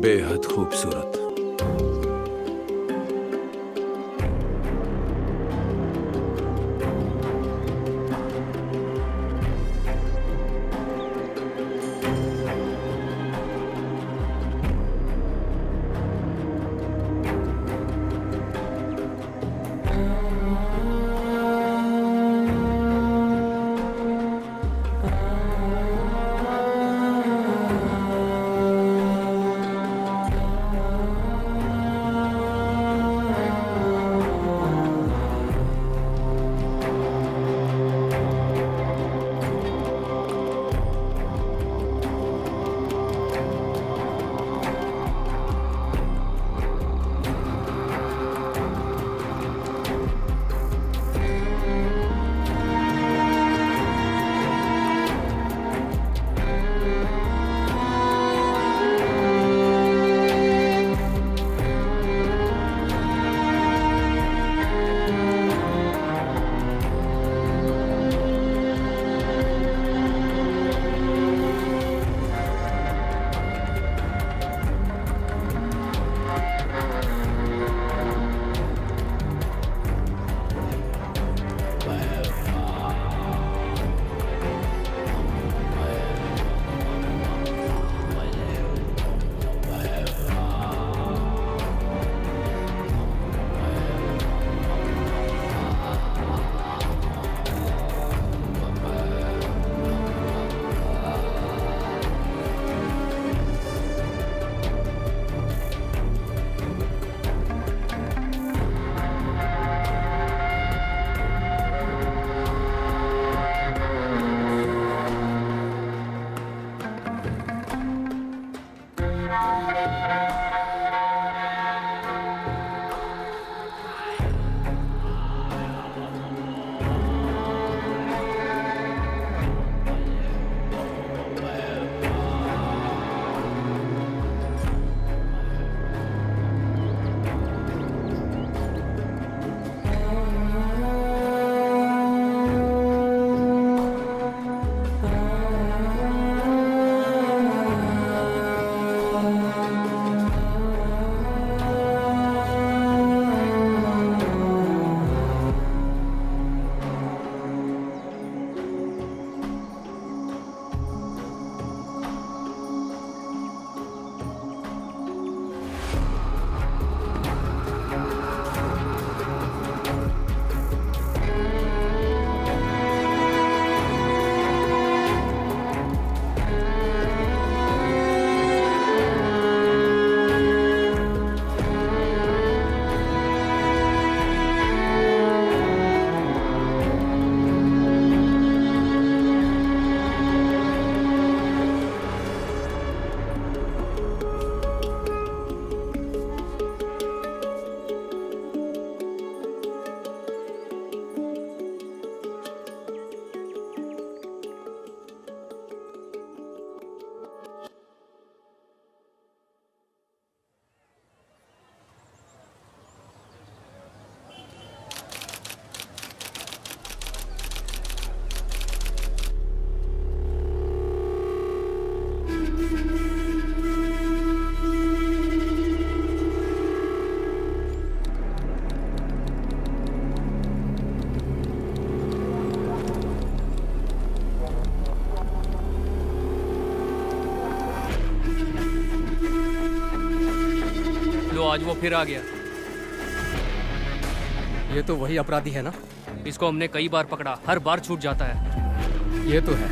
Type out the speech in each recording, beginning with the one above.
बेहद खूबसूरत। आज वो फिर आ गया। ये तो वही अपराधी है ना? इसको हमने कई बार पकड़ा, हर बार छूट जाता है। ये तो है।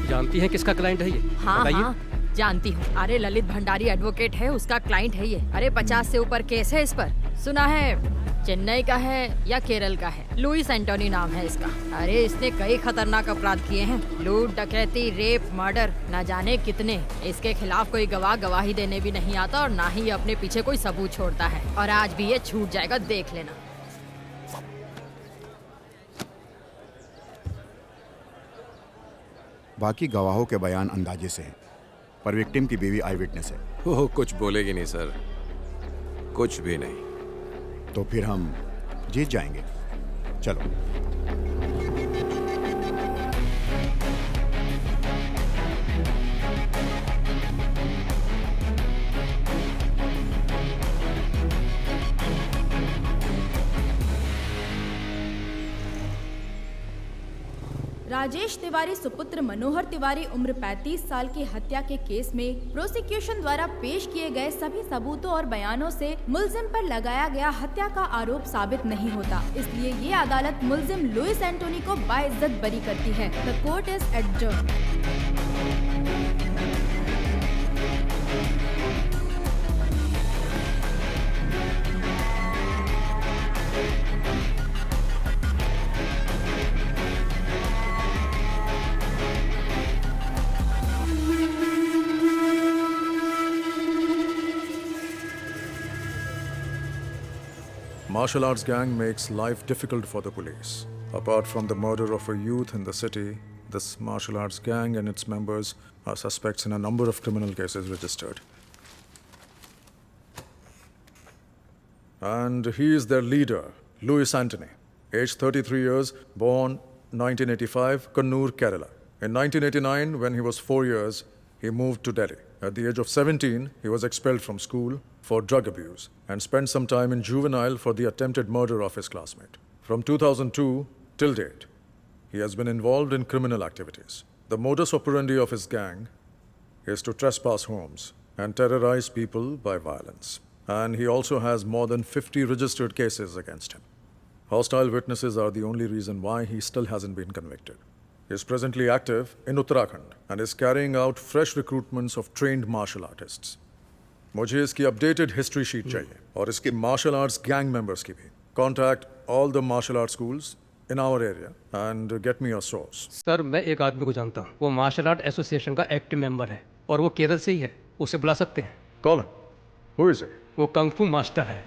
जानती हैं किसका क्लाइंट है ये? हाँ हाँ जानती हूँ। अरे ललित भंडारी एडवोकेट है, उसका क्लाइंट है ये। अरे 50 से ऊपर केस है इस पर। सुना है चेन्नई का है या केरल का है। लुइस एंटोनी नाम है इसका। अरे इसने कई खतरनाक अपराध किए हैं, लूट, डकैती, रेप, मर्डर, न जाने कितने। इसके खिलाफ कोई गवाह गवाही देने भी नहीं आता और ना ही अपने पीछे कोई सबूत छोड़ता है। और आज भी ये छूट जाएगा, देख लेना। बाकी गवाहों के बयान अंदाजे से हैं, पर विक्टिम की बीवी आई विटनेस है। वो कुछ बोलेगी नहीं सर, कुछ भी नहीं। तो फिर हम जीत जाएंगे। चलो। राजेश तिवारी सुपुत्र मनोहर तिवारी उम्र 35 साल की हत्या के केस में प्रोसिक्यूशन द्वारा पेश किए गए सभी सबूतों और बयानों से मुलजिम पर लगाया गया हत्या का आरोप साबित नहीं होता, इसलिए ये अदालत मुलजिम लुइस एंटोनी को बाइज्जत बरी करती है। The court is adjourned. Martial arts gang makes life difficult for the police. Apart from the murder of a youth in the city, this martial arts gang and its members are suspects in a number of criminal cases registered. And he is their leader, Louis Antony, aged 33 years, born 1985, Kannur, Kerala. In 1989, when he was 4 years, he moved to Delhi. At the age of 17, he was expelled from school for drug abuse and spent some time in juvenile for the attempted murder of his classmate. From 2002 till date, he has been involved in criminal activities. The modus operandi of his gang is to trespass homes and terrorize people by violence. And he also has more than 50 registered cases against him. Hostile witnesses are the only reason why he still hasn't been convicted. He is presently active in Uttarakhand and is carrying out fresh recruitments of trained martial artists. मुझे इसकी updated history sheet चाहिए और इसके martial arts gang members की भी. Contact all the martial art schools in our area and get me a source. Sir मैं एक आदमी को जानता हूँ, वो मार्शल आर्ट एसोसिएशन का एक्टिव मेंबर है और वो केरल से ही है. उसे बुला सकते हैं. Call him. Who is it? वो कंग-फू मास्टर है.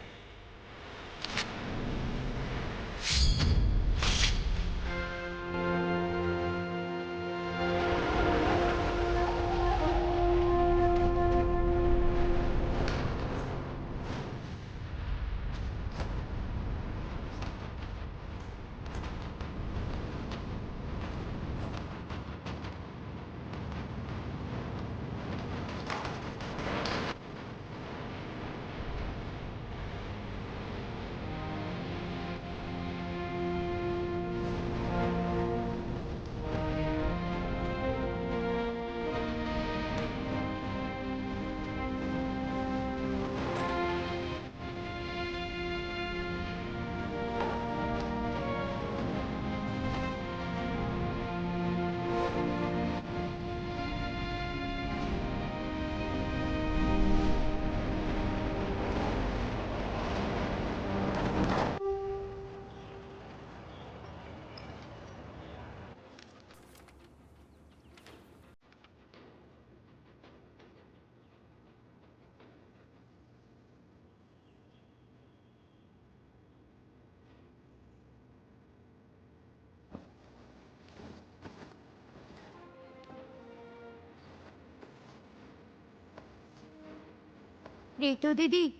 रीतू दीदी,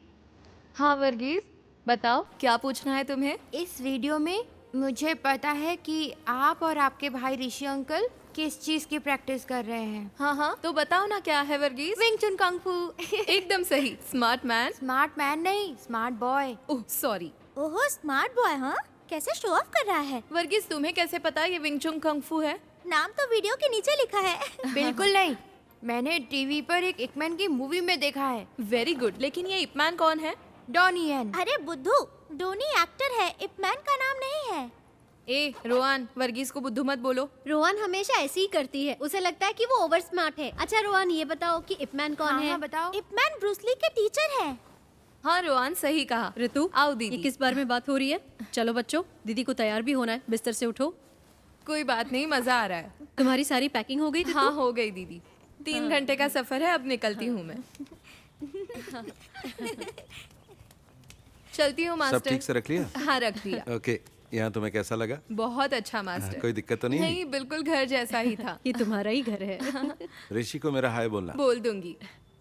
हाँ वर्गीस, बताओ क्या पूछना है तुम्हें? इस वीडियो में मुझे पता है कि आप और आपके भाई ऋषि अंकल किस चीज की प्रैक्टिस कर रहे हैं. हाँ, तो बताओ ना क्या है वर्गीस? विंग चुन कंग फू. एकदम सही. Smart man. स्मार्ट मैन नहीं, स्मार्ट बॉय. Oh sorry. ओहो, स्मार्ट बॉय. हाँ, कैसे शो ऑफ कर रहा है. वर्गीस तुम्हें कैसे पता ये विंग चुन कंग फू है? नाम तो वीडियो के नीचे लिखा है. बिल्कुल नहीं, मैंने टीवी पर एक इपमैन की मूवी में देखा है. Very good. लेकिन ये इपमैन कौन है? Donnie Yen. अरे बुद्धू, डोनी एक्टर है, इपमैन का नाम नहीं है. ए रोहन, वर्गीस को बुद्धू मत बोलो. रोहन हमेशा ऐसी ही करती है, उसे लगता है कि वो ओवर स्मार्ट है. अच्छा रोहन, ये बताओ कि इपमैन कौन है? हाँ, बताओ. इपमैन ब्रूस ली के टीचर है. हाँ रोहन, सही कहा. ऋतु, आओ दीदी. ये किस बारे में बात हो रही है? चलो बच्चों, दीदी को तैयार भी होना है. बिस्तर से उठो. कोई बात नहीं, मजा आ रहा है. तुम्हारी सारी पैकिंग हो गई? हाँ हो गई दीदी. 3 घंटे का सफर है, अब निकलती हूँ मैं. चलती हूँ मास्टर. सब ठीक से रख लिया? हाँ रख दिया. ओके, यहाँ तुम्हें कैसा लगा? बहुत अच्छा मास्टर. कोई दिक्कत तो नहीं? नहीं, बिल्कुल घर जैसा ही था. ये तुम्हारा ही घर है. ऋषि को मेरा हाय बोलना. बोल दूंगी.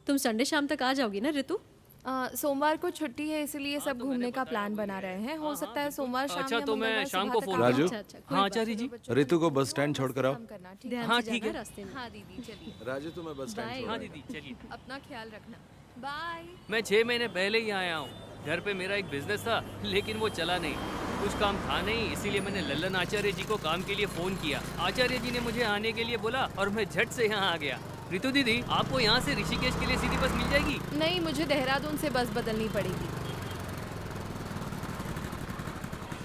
तुम संडे शाम तक आ जाओगी ना ऋतु? सोमवार को छुट्टी है, इसलिए सब घूमने का प्लान बना रहे हैं. हो सकता है सोमवार शाम अच्छा, या तो मैं मंगलवार शाम सुबह को तक फोन आ राजू? जाऊं. हाँ आचार्य जी. ऋतु को बस स्टैंड छोड़ कर आओ. काम करना, ठीक है? ध्यान हाँ, से ठीक जाना है. रास्ते में. हाँ दीदी चलिए. राजू तुम्हें बस स्टैंड Bye. छोड़ हाँ आएगा. दीदी चलिए. अपना ख्याल रखना. बाय. मैं 6 महीने पहले ही आया हूँ. घर पे मेरा एक बिजनेस था, लेकिन वो चला नहीं। कुछ काम था नहीं, इसीलिए मैंने लल्लन आचार्य जी को काम के लिए फ़ोन किया। आचार्य जी ने मुझे आने के लिए बोला और मैं झट से यहाँ आ गया। रितु दीदी, आपको यहाँ से ऋषिकेश के लिए सीधी बस मिल जाएगी? नहीं, मुझे देहरादून से बस बदलनी पड़ेगी।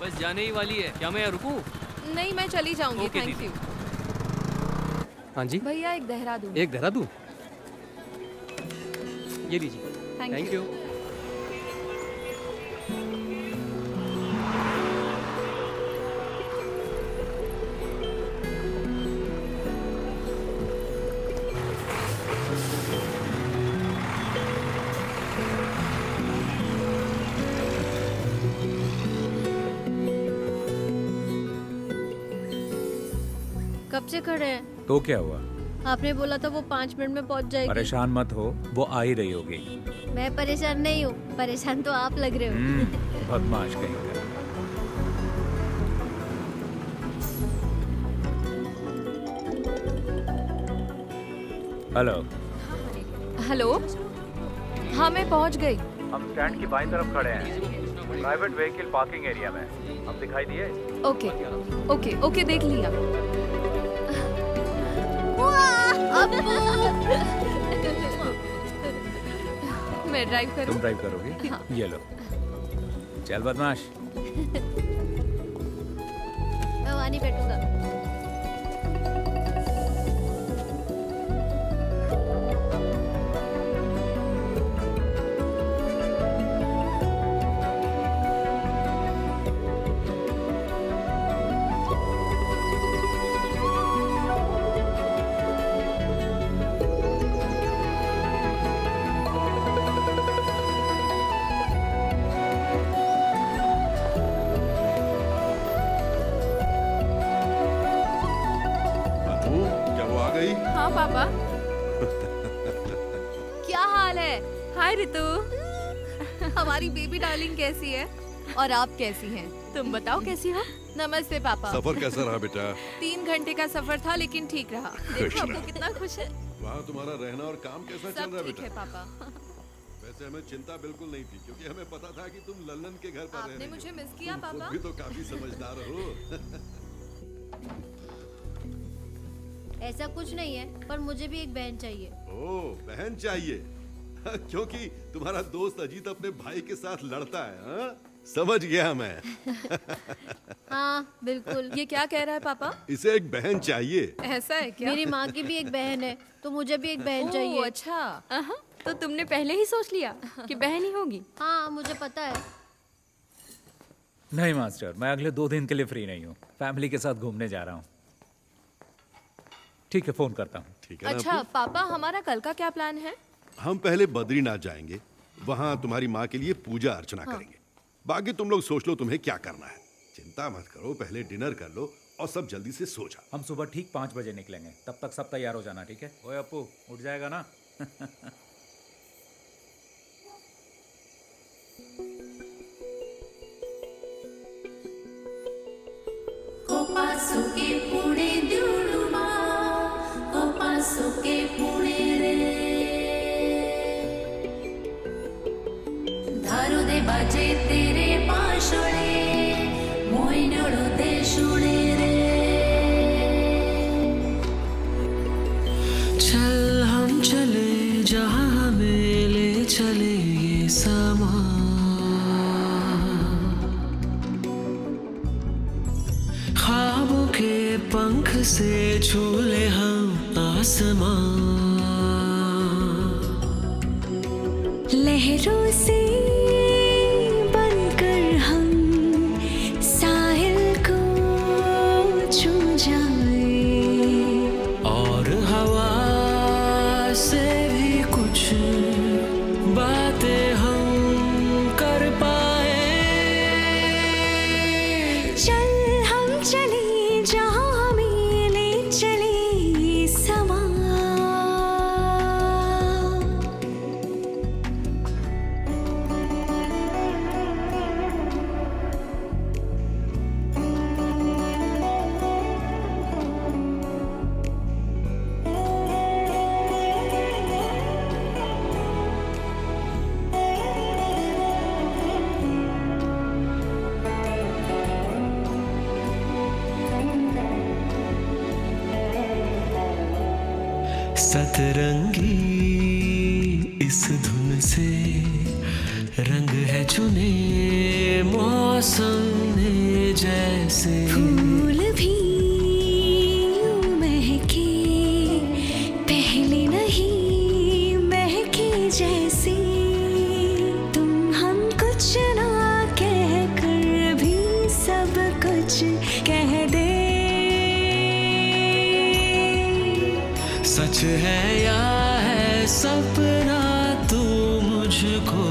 बस जाने ही वाली है, क्या मैं यहाँ रुकूँ? नहीं, मैं चली जाऊंगी। ओके थैंक दीदी। यू। हाँ जी, भैया एक देहरादून। एक देहरादून, ये लीजिए। Thank you. कब से खड़े हैं? तो क्या हुआ? आपने बोला था वो 5 मिनट में पहुंच जाएगी। परेशान मत हो, वो आ ही रही होगी। मैं परेशान नहीं हूँ, परेशान तो आप लग रहे हो। बदमाश कहीं का। हेलो। हेलो। हाँ, मैं पहुंच गई। हम स्टैंड की बाईं तरफ खड़े हैं, प्राइवेट व्हीकल पार्किंग एरिया में। हम दिखाई दिए? ओके ओके ओके, देख लिया। मैं ड्राइव करूं? तुम ड्राइव करोगी? हाँ। ये लो। चल बदमाश। मैं वहाँ नहीं बैठूंगा। हाँ पापा। क्या हाल है? हाय रितु। हमारी बेबी डार्लिंग कैसी है? और आप कैसी हैं? तुम बताओ कैसी हो? नमस्ते पापा। सफर कैसा रहा बेटा? 3 घंटे का सफर था, लेकिन ठीक रहा। देखो आपको कितना खुश है। वहाँ तुम्हारा रहना और काम कैसा चल रहा है सब ठीक बेटा? है पापा। वैसे हमें चिंता बिल्कुल नहीं थी, क्योंकि हमें पता था कि तुम लल्लन के घर पर रह आपने रही हो। मुझे मिस किया तुम खुद पापा? भी तो काफी समझदार हो। ऐसा कुछ नहीं है, पर मुझे भी एक बहन चाहिए। ओह, बहन चाहिए? क्योंकि तुम्हारा दोस्त अजीत अपने भाई के साथ लड़ता है। हाँ? समझ गया मैं। हाँ बिल्कुल। ये क्या कह रहा है पापा? इसे एक बहन चाहिए। ऐसा है क्या? मेरी माँ की भी एक बहन है, तो मुझे भी एक बहन चाहिए। अच्छा। तो तुमने पहले ही सोच लिया कि बहन ही होगी? हाँ, मुझे पता है। नहीं मास्टर, मैं अगले 2 दिन के लिए फ्री नहीं हूँ। फैमिली के साथ घूमने जा रहा हूँ। ठीक है, फोन करता हूँ। ठीक है ना अच्छा अप्पू? पापा, हमारा कल का क्या प्लान है? हम पहले बद्रीनाथ जाएंगे, वहाँ तुम्हारी माँ के लिए पूजा अर्चना करेंगे। बाकी तुम लोग सोच लो तुम्हें क्या करना है। चिंता मत करो, पहले डिनर कर लो और सब जल्दी से सो जाओ। हम सुबह ठीक 5 बजे निकलेंगे, तब तक सब तैयार हो जाना, ठीक है? ओए अप्पू, उठ जाएगा ना? बाजे तेरे पाशोळे मोइनोळो ते शुणे रे चल हम चले जहाँ हमें ले चले ये समा ख्वाबों के पंख से झूले हम आसमां लहरों से सतरंगी इस धुन से रंग है चुने मौसम ने जैसे। फूल भी यूं महके पहले नहीं महके जैसे। तुम हम कुछ ना कह कर भी सब कुछ कह दे। सच है या है सपना तू मुझको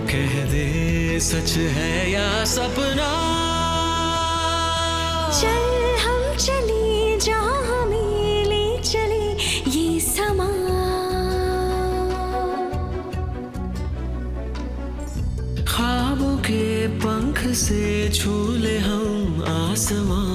कह दे। सच है या सपना। चल हम चले जहाँ हमें ले चले ये समा। ख्वाबों के पंख से झूले हम आसमां।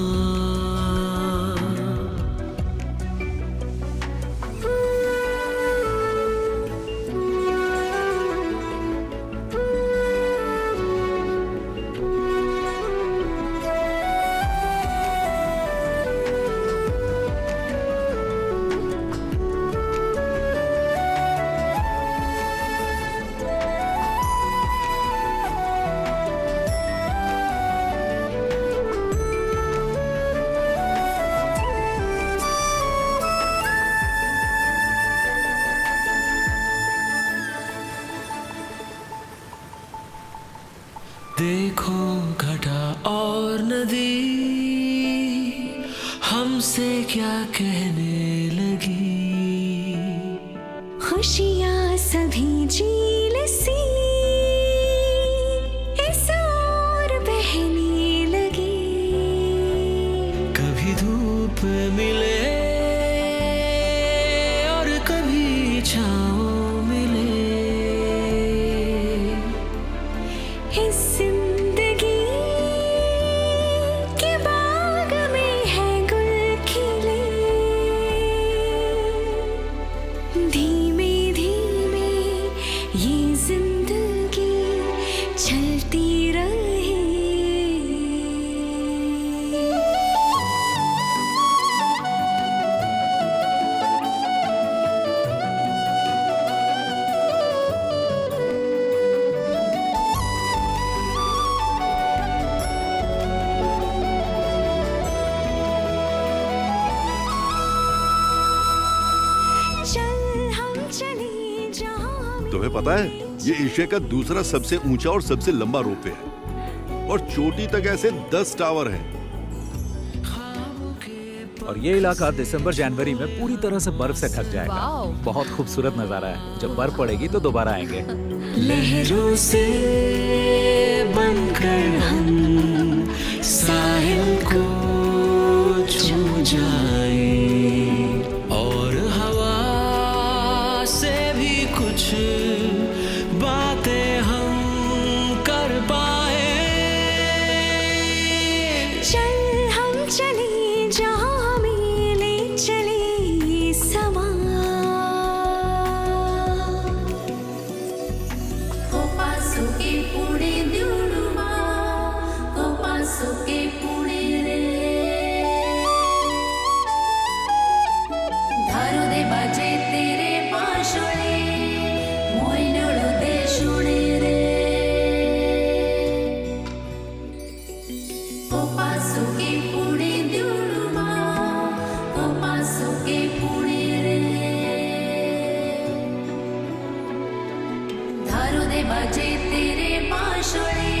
देखो घटा और नदी हमसे क्या कहने लगी। खुशियाँ सभी झील सी इस ओर बहने लगी। कभी धूप मिले और कभी छाँव मिले। इस जिंदगी के बाग में है गुल खिले। धीमे धीमे ये जिंदगी चलती रहे। तुम्हें पता है ये एशिया का दूसरा सबसे ऊंचा और सबसे लंबा रोपवे है और चोटी तक ऐसे 10 टावर हैं। और ये इलाका दिसंबर जनवरी में पूरी तरह से बर्फ से ढक जाएगा। वाओ। बहुत खूबसूरत नजारा है। जब बर्फ पड़ेगी तो दोबारा आएंगे। लहरों से बनकर हम साहिल को छू जाएं और हवा से भी कुछ बातें हम कर पाए। चल हम चले जहाँ हमें ले चले ये समा। कोपासुके पुणे द्युडुमा कोपासुके पुणे रे धारू दे बाजे तेरे पाशोळे मोयनळू दे शुणे रे कोपासुके पुणे द्युडुमा कोपासुके पुणे रे धारू दे बाजे तेरे पाशोळे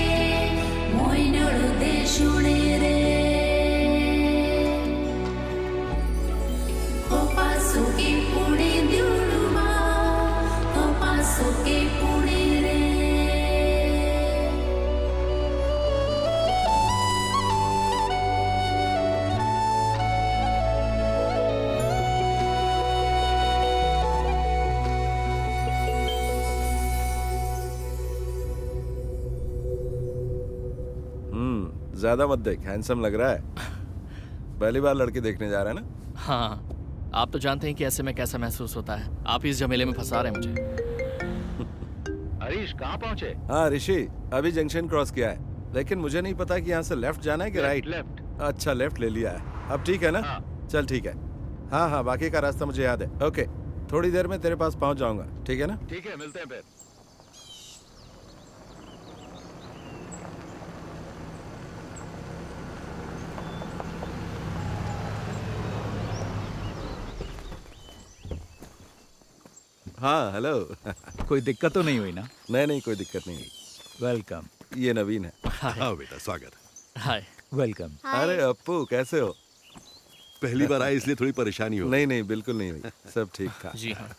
मोयनळू दे शुणे रे कोपासुके पुणे द्युडुमा कोपासुके पुणे रे। ज्यादा मत देख, हैंडसम लग रहा है। पहली बार लड़की देखने जा रहा है ना? हाँ, आप तो जानते हैं कि ऐसे में कैसा महसूस होता है। आप इस झमेले में फंसा रहे हैं मुझे। हरीश कहाँ पहुँचे? हाँ ऋषि, अभी जंक्शन क्रॉस किया है, लेकिन मुझे नहीं पता कि यहाँ से लेफ्ट जाना है कि राइट। लेफ्ट। अच्छा, लेफ्ट ले लिया है। अब ठीक है ना? चल ठीक है। हाँ हाँ, बाकी का रास्ता मुझे याद है। ओके, थोड़ी देर में तेरे पास पहुंच जाऊंगा, ठीक है ना? ठीक है, मिलते हैं फिर। हाँ, हेलो। कोई दिक्कत तो नहीं हुई ना? नहीं, कोई दिक्कत नहीं हुई। वेलकम। ये नवीन है। हाँ बेटा, स्वागत। हाय। वेलकम। अरे अप्पू, कैसे हो? पहली बार आए इसलिए थोड़ी परेशानी हो। नहीं, बिल्कुल नहीं हुई, सब ठीक था। जी हाँ।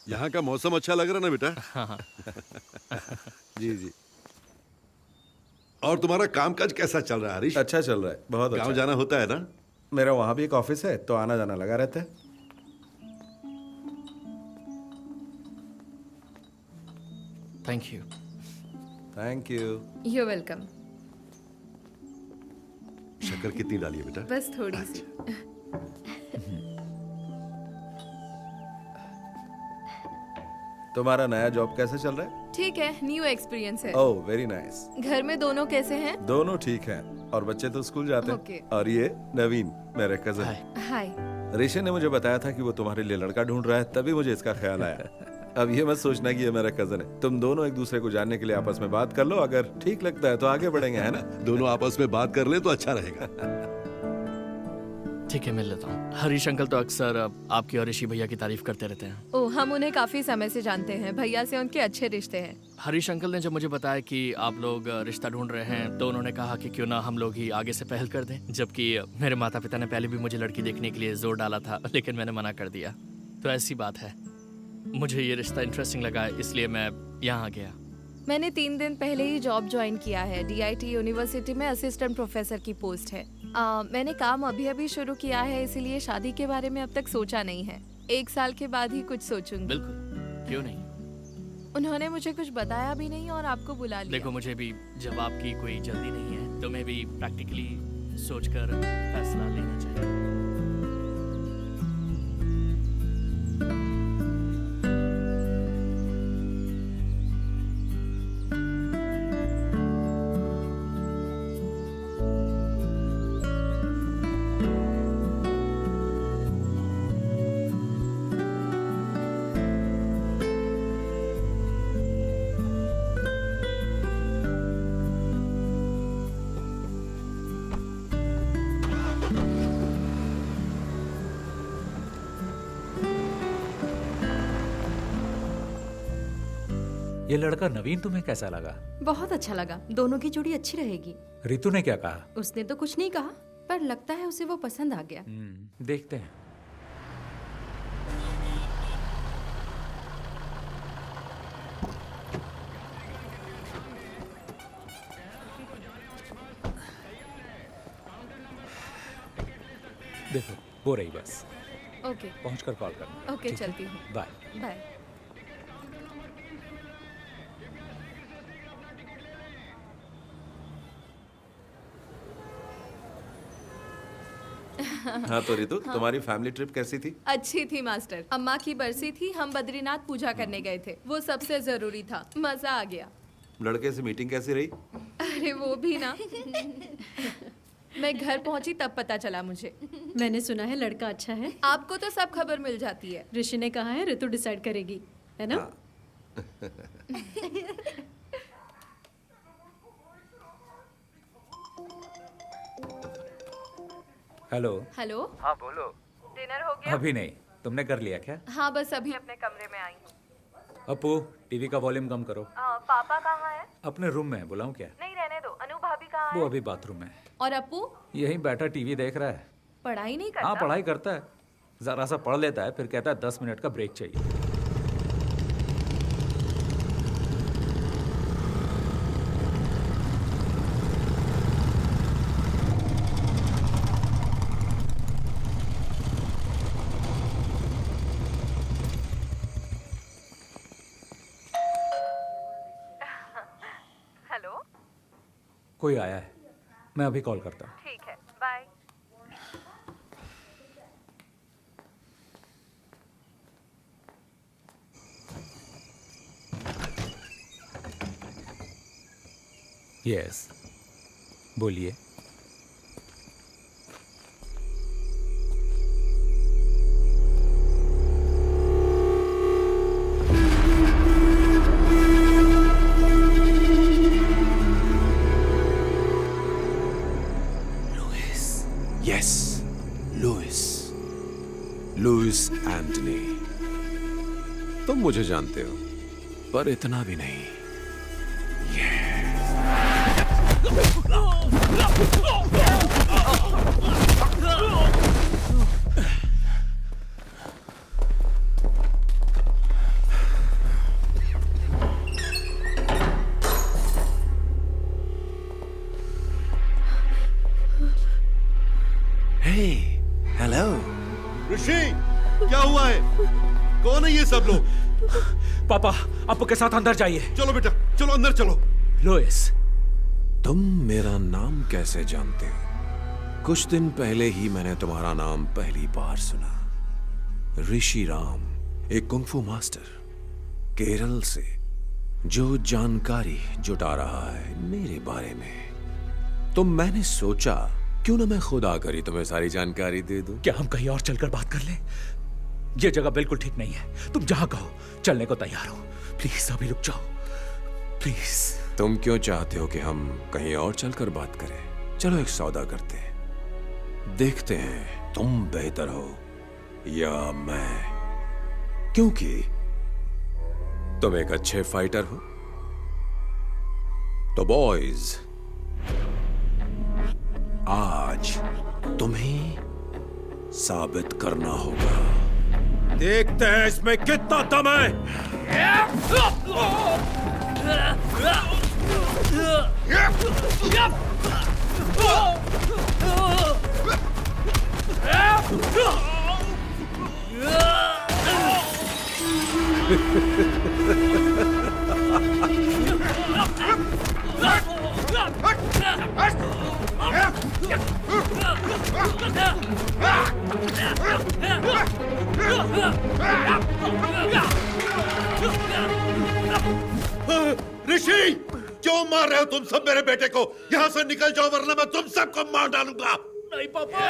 यहाँ का मौसम अच्छा लग रहा ना बेटा? हाँ। जी। और तुम्हारा कामकाज कैसा चल रहा है हरीश? अच्छा चल रहा है, बहुत अच्छा। गाँव जाना होता है ना? मेरा वहाँ भी एक ऑफिस है, तो आना जाना लगा रहता है। Thank you. You welcome. शक्कर कितनी डाली है बेटा? बस थोड़ी सी। तुम्हारा नया जॉब कैसे चल रहा है? ठीक है, न्यू एक्सपीरियंस है। ओह, वेरी नाइस। घर में दोनों कैसे हैं? दोनों ठीक हैं और बच्चे तो स्कूल जाते Okay. हैं। और ये नवीन मेरे कजन। हाय। ऋषि ने मुझे बताया था कि वो तुम्हारे लिए लड़का ढूंढ रहा है, तभी मुझे इसका ख्याल आया। अब ये मत सोचना कि ये मेरा कजन है। तुम दोनों एक दूसरे को जानने के लिए आपस में बात कर लो, अगर ठीक लगता है तो आगे बढ़ेंगे, है ना? दोनों आपस में बात कर ले तो अच्छा रहेगा। ठीक है, मिल लेता हूँ। हरीश अंकल तो अक्सर आपकी और ऋषि भैया की तारीफ करते रहते हैं। ओह, हम उन्हें काफी समय से जानते हैं। भैया से उनके अच्छे रिश्ते हैं। हरीश अंकल ने जब मुझे बताया कि आप लोग रिश्ता ढूंढ रहे हैं, तो उन्होंने कहा कि क्यों ना हम लोग ही आगे से पहल कर दें। जबकि मेरे माता पिता ने पहले भी मुझे लड़की देखने के लिए जोर डाला था, लेकिन मैंने मना कर दिया। तो ऐसी बात है, मुझे ये रिश्ता इंटरेस्टिंग लगा, इसलिए मैं यहाँ आ गया। मैंने 3 दिन पहले ही जॉब ज्वाइन किया है। DIT यूनिवर्सिटी में असिस्टेंट प्रोफेसर की पोस्ट है। मैंने काम अभी शुरू किया है, इसीलिए शादी के बारे में अब तक सोचा नहीं है। 1 साल के बाद ही कुछ सोचूंगी। बिल्कुल, क्यों नहीं। उन्होंने मुझे कुछ बताया भी नहीं और आपको बुला लिया। देखो, मुझे भी जब आपकी कोई जल्दी नहीं है, तो मैं भी प्रैक्टिकली सोचकर फैसला लेना चाहिए। ये लड़का नवीन तुम्हें कैसा लगा? बहुत अच्छा लगा। दोनों की जोड़ी अच्छी रहेगी। रितु ने क्या कहा? उसने तो कुछ नहीं कहा, पर लगता है उसे वो पसंद आ गया। देखते हैं। देखो, वो रही बस। ओके। पहुंचकर कॉल करना। ओके, चलती हूँ। बाय। बाय। हाँ तो रितु, तुम्हारी फैमिली ट्रिप कैसी थी? अच्छी थी मास्टर। अम्मा की बरसी थी, हम बद्रीनाथ पूजा करने गए थे। वो सबसे जरूरी था। मजा आ गया। लड़के से मीटिंग कैसी रही? अरे वो भी ना। मैं घर पहुंची तब पता चला मुझे। मैंने सुना है लड़का अच्छा है। आपको तो सब खबर मिल जाती है। ऋषि ने कहा है ऋतु डिसाइड करेगी, है ना? हेलो। हेलो। हाँ बोलो। डिनर हो गया? अभी नहीं, तुमने कर लिया क्या? हाँ, बस अभी अपने कमरे में आई हूँ। अपू, टीवी का वॉल्यूम कम करो। पापा कहाँ है? अपने रूम में है, बुलाऊं क्या? नहीं, रहने दो। अनु भाभी कहाँ वो है? अभी बाथरूम में है। और अपू? यहीं बैठा टीवी देख रहा है। पढ़ाई नहीं करता? हाँ, पढ़ाई करता है। जरा सा पढ़ लेता है, फिर कहता है 10 मिनट का ब्रेक चाहिए। हेलो। कोई आया है, मैं अभी कॉल करता हूँ। ठीक है, बाय। यस, बोलिए। मुझे जानते हो, पर इतना भी नहीं। हेलो ऋषि, क्या हुआ है? कौन है ये सब लोग? पापा, अप्पू के साथ अंदर जाइए। चलो बेटा, चलो अंदर चलो। लुइस, तुम मेरा नाम कैसे जानते हो? कुछ दिन पहले ही मैंने तुम्हारा नाम पहली बार सुना। ऋषि राम, एक कुंफू मास्टर केरल से, जो जानकारी जुटा रहा है मेरे बारे में। तो मैंने सोचा क्यों ना मैं खुद आकर ही तुम्हें सारी जानकारी दे दूं। क्या हम कहीं और चलकर बात कर लें? ये जगह बिल्कुल ठीक नहीं है। तुम जहां कहो चलने को तैयार हो। प्लीज अभी रुक जाओ, प्लीज। तुम क्यों चाहते हो कि हम कहीं और चलकर बात करें? चलो एक सौदा करते हैं, देखते हैं तुम बेहतर हो या मैं, क्योंकि तुम एक अच्छे फाइटर हो। तो बॉयज, आज तुम्हें साबित करना होगा। देखते हैं इसमें कितना दम है। ऋषि, क्यों मार रहे हो तुम सब मेरे बेटे को? यहाँ से निकल जाओ वरना मैं तुम सबको मार डालूंगा। नहीं पापा।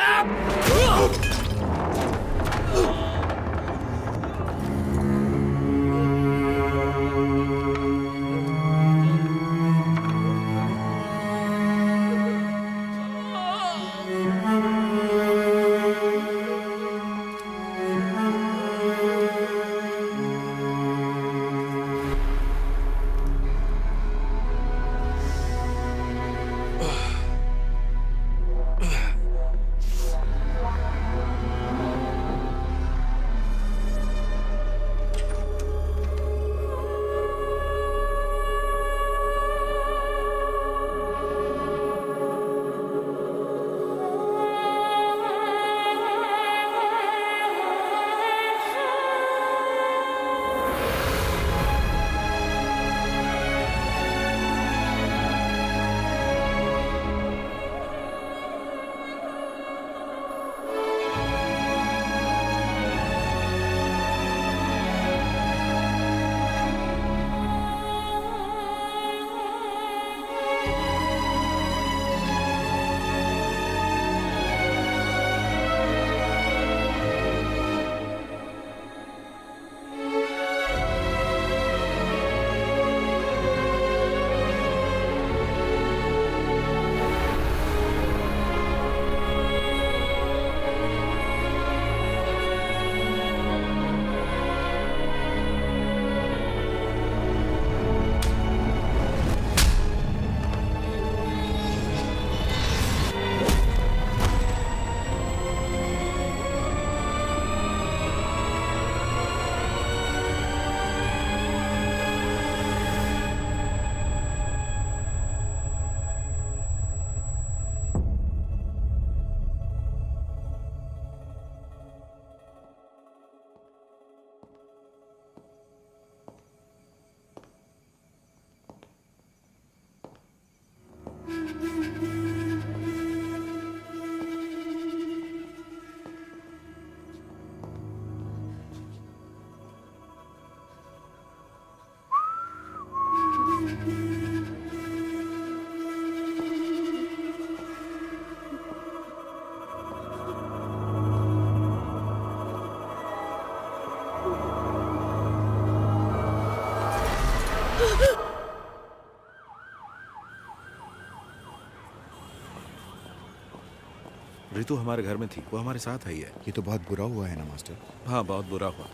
रितु हमारे घर में थी, वो हमारे साथ आई है। ये तो बहुत बुरा हुआ है ना मास्टर? हाँ, बहुत बुरा हुआ।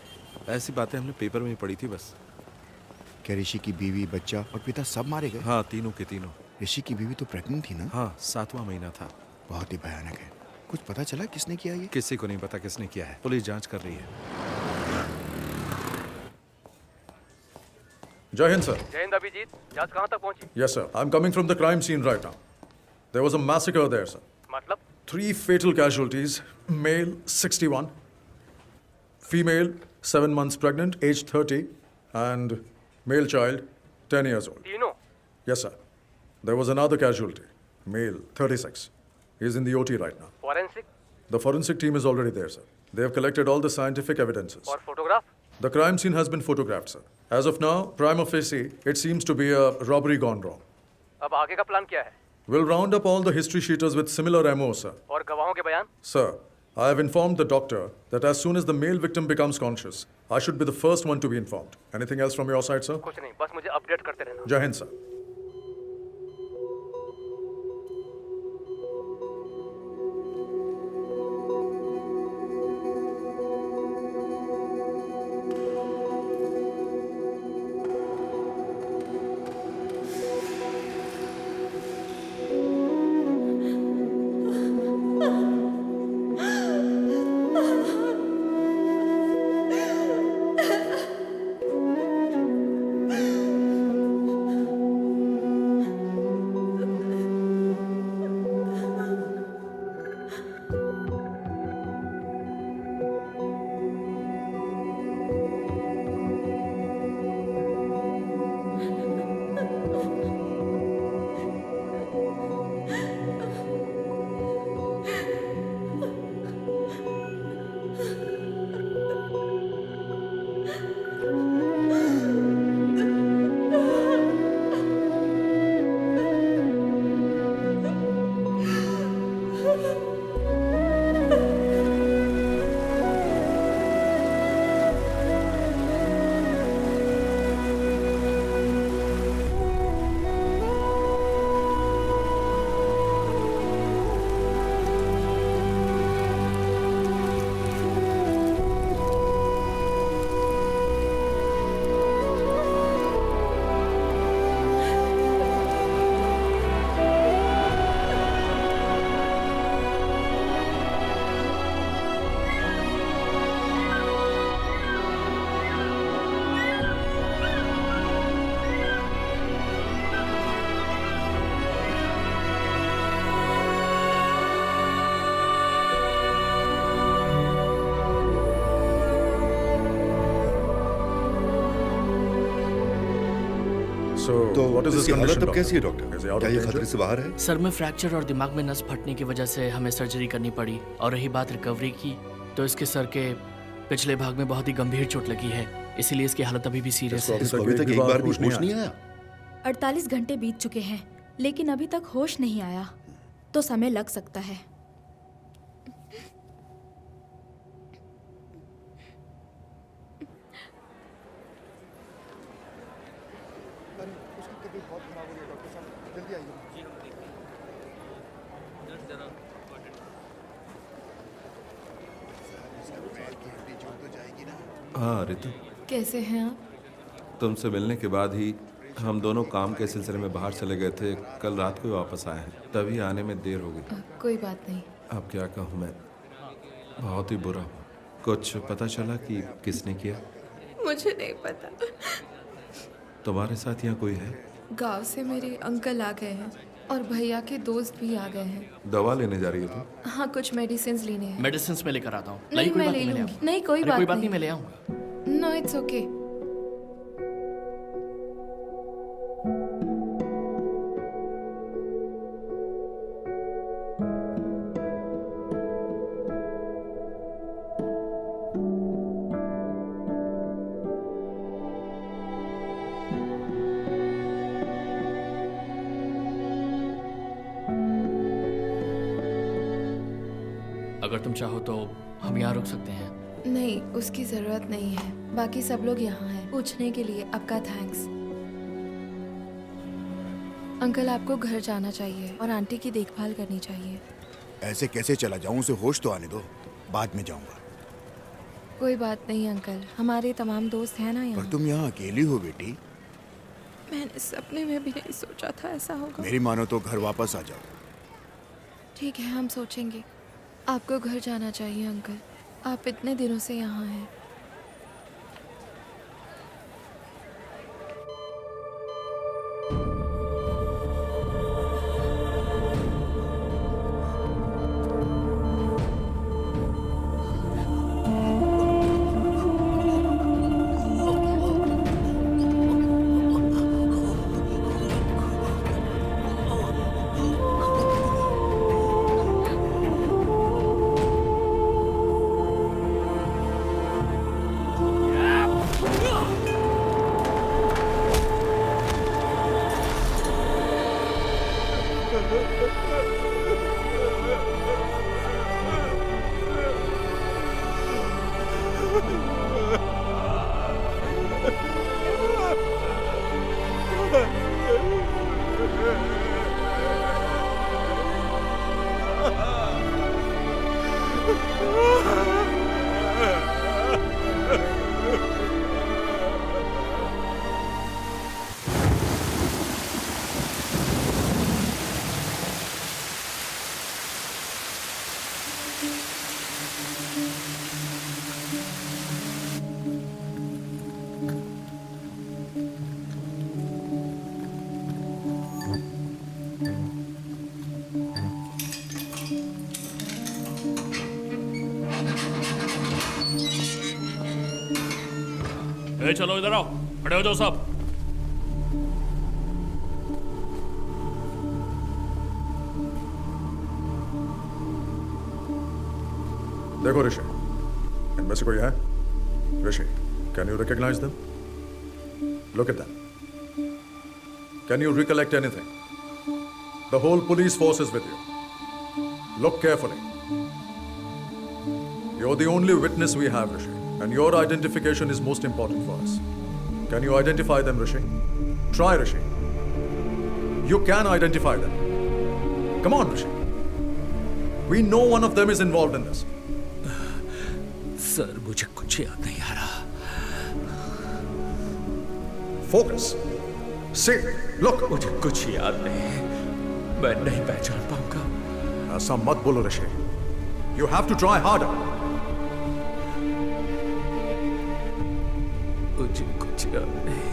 ऐसी बातें हमने पेपर में ही पढ़ी थी बस। क्या ऋषि की बीवी, बच्चा और पिता सब मारे गए? हाँ, तीनों के तीनों। ऋषि की बीवी तो प्रेग्नेंट थी ना? हाँ, 7वां महीना था। बहुत ही भयानक है। कुछ पता चला किसने किया ये? किसी को नहीं पता किसने किया है, पुलिस जांच कर रही है। जय हिंद सर। जय हिंद अभिजीत, जांच कहाँ तक पहुंची? Yes sir, I'm coming from the crime scene right now. There was a massacre there, sir. मतलब? 3 fatal casualties, male 61, female 7 months pregnant, age 30, and male child 10 years old. तीनों? Yes sir. There was another casualty, male 36. He is in the OT right now. Forensic? The forensic team is already there, sir. They have collected all the scientific evidences. और photograph? The crime scene has been photographed, sir. As of now, prima facie, it seems to be a robbery gone wrong. अब आगे का plan क्या है? We'll round up all the history sheeters with similar MO, sir. और गवाहों के बयान? Sir, I have informed the doctor that as soon as the male victim becomes conscious, I should be the first one to be informed. Anything else from your side, sir? कुछ नहीं, बस मुझे update करते रहना। Jai Hind, sir. तो what is his इसकी हालत condition, अब कैसी है doctor? Doctor? Is he out क्या of ये danger? खतरे से बाहर है? सर में फ्रैक्चर और दिमाग में नस फटने की वजह से हमें सर्जरी करनी पड़ी। और रही बात रिकवरी की, तो इसके सर के पिछले भाग में बहुत ही गंभीर चोट लगी है, इसीलिए इसकी हालत अभी भी सीरियस है। इसको अभी तक एक बार भी होश नहीं आया। 48 घंटे बीत चुके हैं लेकिन अभी तक होश नहीं आया, तो समय लग सकता है। हाँ रितु, कैसे हैं आप? तुमसे मिलने के बाद ही हम दोनों काम के सिलसिले में बाहर चले गए थे। कल रात को ही वापस आए हैं, तभी आने में देर हो गई। कोई बात नहीं। अब क्या कहूँ मैं, बहुत ही बुरा हूँ। कुछ पता चला कि किसने किया? मुझे नहीं पता। तुम्हारे साथ यहाँ कोई है? गांव से मेरे अंकल आ गए हैं और भैया के दोस्त भी आ गए हैं। दवा लेने जा रही हो तुम? हाँ, कुछ मेडिसिन लेने हैं। मेडिसिन में लेकर आता हूँ। नहीं, मैं ले लूंगी। नहीं, कोई बात नहीं, मैं ले आऊंगा। No, it's okay. अगर तुम चाहो तो हम यहाँ रुक सकते हैं। नहीं, उसकी जरूरत नहीं है। बाकी सब लोग यहाँ हैं। पूछने के लिए आपका थैंक्स। अंकल, आपको घर जाना चाहिए और आंटी की देखभाल करनी चाहिए। ऐसे कैसे चला जाऊं? उसे होश तो आने दो, बाद में जाऊंगा। कोई बात नहीं अंकल, हमारे तमाम दोस्त हैं ना पर यहाँ। तुम यहाँ अकेली हो बेटी। मैंने सपने में भी नहीं सोचा था ऐसा होगा। मेरी मानो तो घर वापस आ जाओ। ठीक है, हम सोचेंगे। आपको घर जाना चाहिए अंकल, आप इतने दिनों से यहाँ हैं। चलो इधर आओ, खड़े हो जाओ सब। देखो ऋषि, इनमें से कोई है? Rishi, can you recognise them? Look at them. Can you recollect anything? The whole police force is with you. Look carefully. You're the only witness we have, Rishi, and your identification is most important for us. Can you identify them, Rishi? Try, Rishi. You can identify them. Come on, Rishi. We know one of them is involved in this. Sir, मुझे कुछ याद नहीं आ रहा। Focus. See, look. मुझे कुछ याद नहीं, मैं नहीं पहचान पाऊंगा। ऐसा मत बोलो, Rishi. You have to try harder. मुझे कुछ याद नहीं।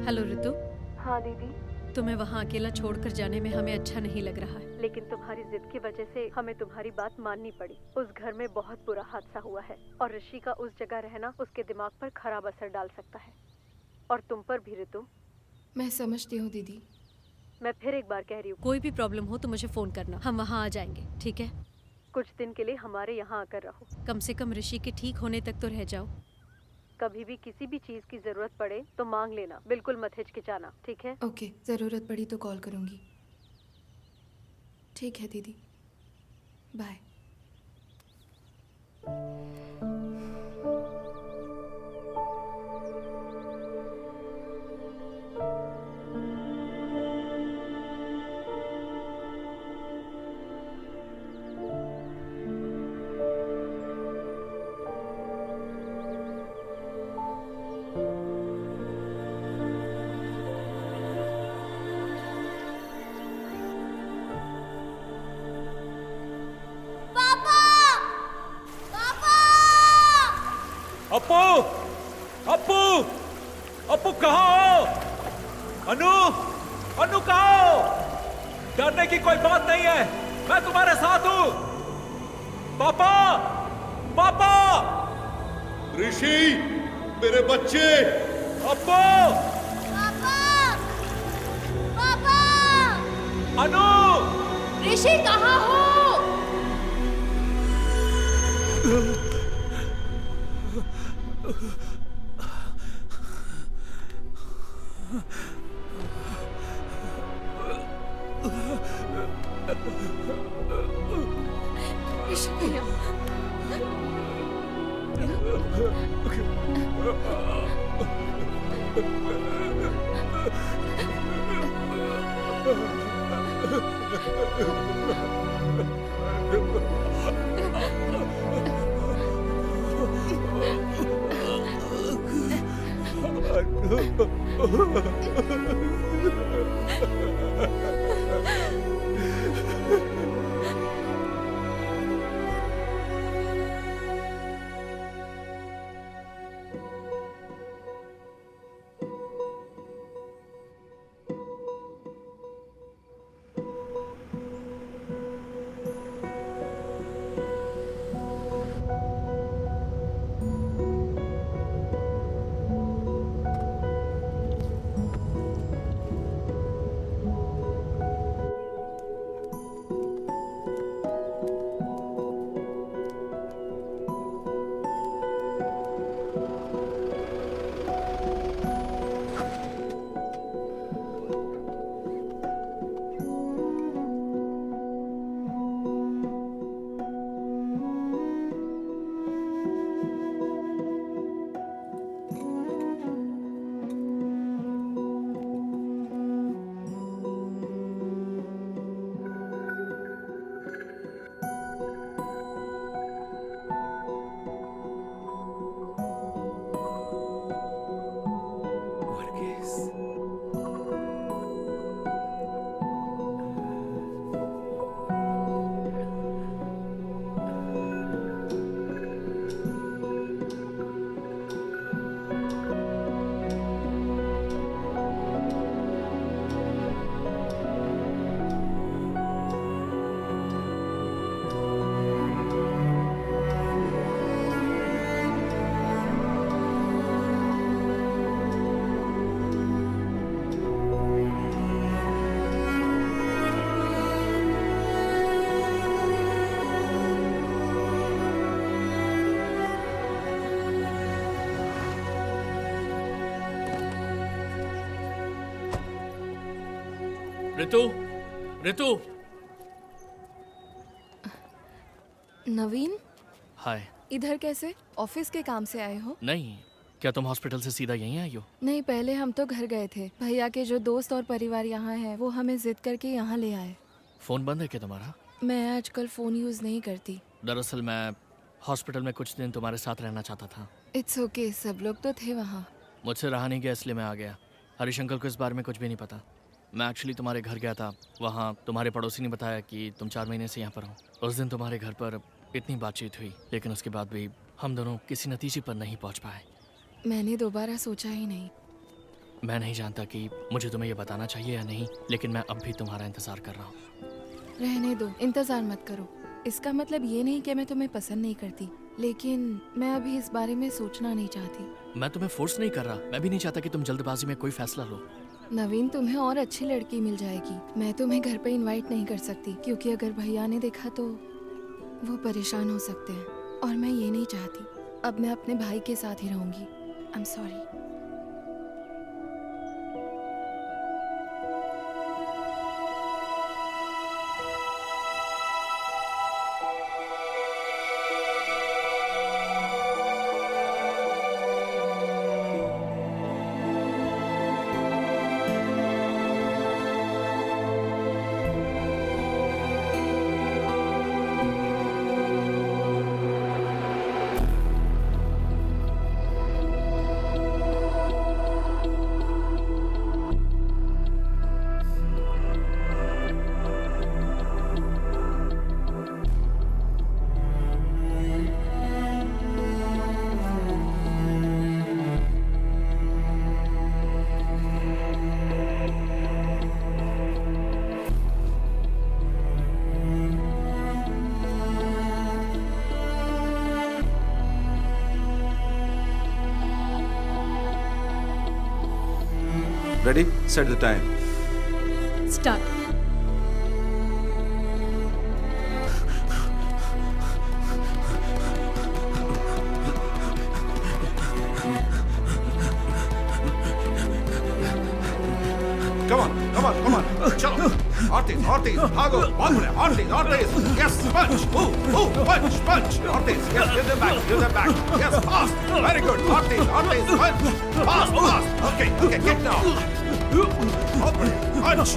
हेलो ऋतु। हाँ दीदी। तुम्हें वहाँ अकेला छोड़कर जाने में हमें अच्छा नहीं लग रहा है, लेकिन तुम्हारी जिद की वजह से हमें तुम्हारी बात माननी पड़ी। उस घर में बहुत बुरा हादसा हुआ है और ऋषि का उस जगह रहना उसके दिमाग पर खराब असर डाल सकता है, और तुम पर भी ऋतु। मैं समझती हूँ दीदी। मैं फिर एक बार कह रही हूँ, कोई भी प्रॉब्लम हो तो मुझे फोन करना, हम वहाँ आ जाएंगे, ठीक है? कुछ दिन के लिए हमारे यहाँ आकर रहो, कम से कम ऋषि के ठीक होने तक तो रह जाओ। कभी भी किसी भी चीज की जरूरत पड़े तो मांग लेना, बिल्कुल मत हिचकिचाना, ठीक है? ओके, जरूरत पड़ी तो कॉल करूंगी। ठीक है दीदी, बाय। अपू, अप्पू, अप्पू कहाँ हो? अनु, अनु कहाँ हो? डरने की कोई बात नहीं है, मैं तुम्हारे साथ हूं। पापा, पापा, ऋषि, मेरे बच्चे, अप्पू, पापा, पापा, अनु, ऋषि कहाँ हो? ऋषि भैया, ऋतु, ऋतु। नवीन, हाय। इधर कैसे? ऑफिस के काम से आए हो? नहीं, क्या तुम हॉस्पिटल से सीधा यहीं आई हो? नहीं, पहले हम तो घर गए थे। भैया के जो दोस्त और परिवार यहाँ है वो हमें जिद करके यहाँ ले आए। फोन बंद है क्या तुम्हारा? मैं आजकल फोन यूज नहीं करती। दरअसल मैं हॉस्पिटल में कुछ दिन तुम्हारे साथ रहना चाहता था। इट्स ओके, सब लोग तो थे वहाँ। मुझसे रहा नहीं गया इसलिए मैं आ गया। हरीश अंकल को इस बारे में कुछ भी नहीं पता। मैं एक्चुअली तुम्हारे घर गया था। वहाँ तुम्हारे पड़ोसी ने बताया कि तुम 4 महीने से यहाँ पर हो। उस दिन तुम्हारे घर पर इतनी बातचीत हुई, लेकिन उसके बाद भी हम दोनों किसी नतीजे पर नहीं पहुँच पाए। मैंने दोबारा सोचा ही नहीं। मैं नहीं जानता कि मुझे तुम्हें ये बताना चाहिए या नहीं, लेकिन मैं अब भी तुम्हारा इंतज़ार कर रहा हूँ। रहने दो, इंतज़ार मत करो। इसका मतलब ये नहीं कि मैं तुम्हें पसंद नहीं करती, लेकिन मैं अभी इस बारे में सोचना नहीं चाहती। मैं तुम्हें फोर्स नहीं कर रहा। मैं भी नहीं चाहता कि तुम जल्दबाजी में कोई फैसला लो। नवीन, तुम्हें और अच्छी लड़की मिल जाएगी। मैं तुम्हें घर पे इनवाइट नहीं कर सकती, क्योंकि अगर भैया ने देखा तो वो परेशान हो सकते हैं, और मैं ये नहीं चाहती। अब मैं अपने भाई के साथ ही रहूंगी। I am sorry. Ready? Set the time. Start. Come on, come on, come on. Chalo. Ortiz, Ortiz, भागो, भागो रे, Ortiz, Ortiz. Yes, punch. Move, punch, punch. Ortiz, yes, give them back. Yes, fast. Very good. Ortiz, Ortiz, punch. Fast, fast. Okay, kick now. Open it, punch.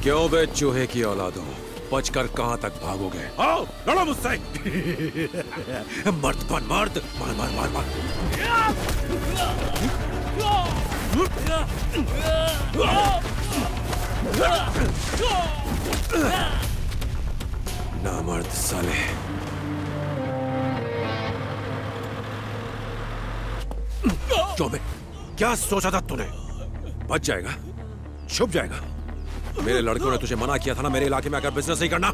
क्यों बे चूहे की औलाद हो, बचकर कहां तक भागोगे? आओ लड़ो मुझसे। मर्द बन मर्द, मार मार मार मार। ना मर्द साले। क्यों बे, क्या सोचा था तूने? बच जाएगा, छुप जाएगा। मेरे लड़कों ने तुझे मना किया था ना मेरे इलाके में आकर बिजनेस नहीं करना।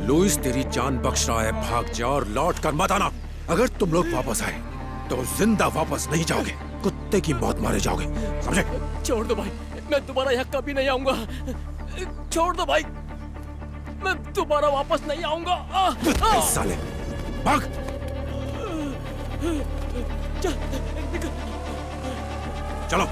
लुइस तेरी जान बख्श रहा है, भाग जा और लौट कर मत आना। अगर तुम लोग वापस आए तो जिंदा वापस नहीं जाओगे, कुत्ते की मौत मारे जाओगे, समझे? छोड़ दो भाई, मैं तुम्हारा यहाँ कभी नहीं आऊंगा। छोड़ दो भाई, मैं दोबारा वापस नहीं आऊंगा। साले भाग। चलो।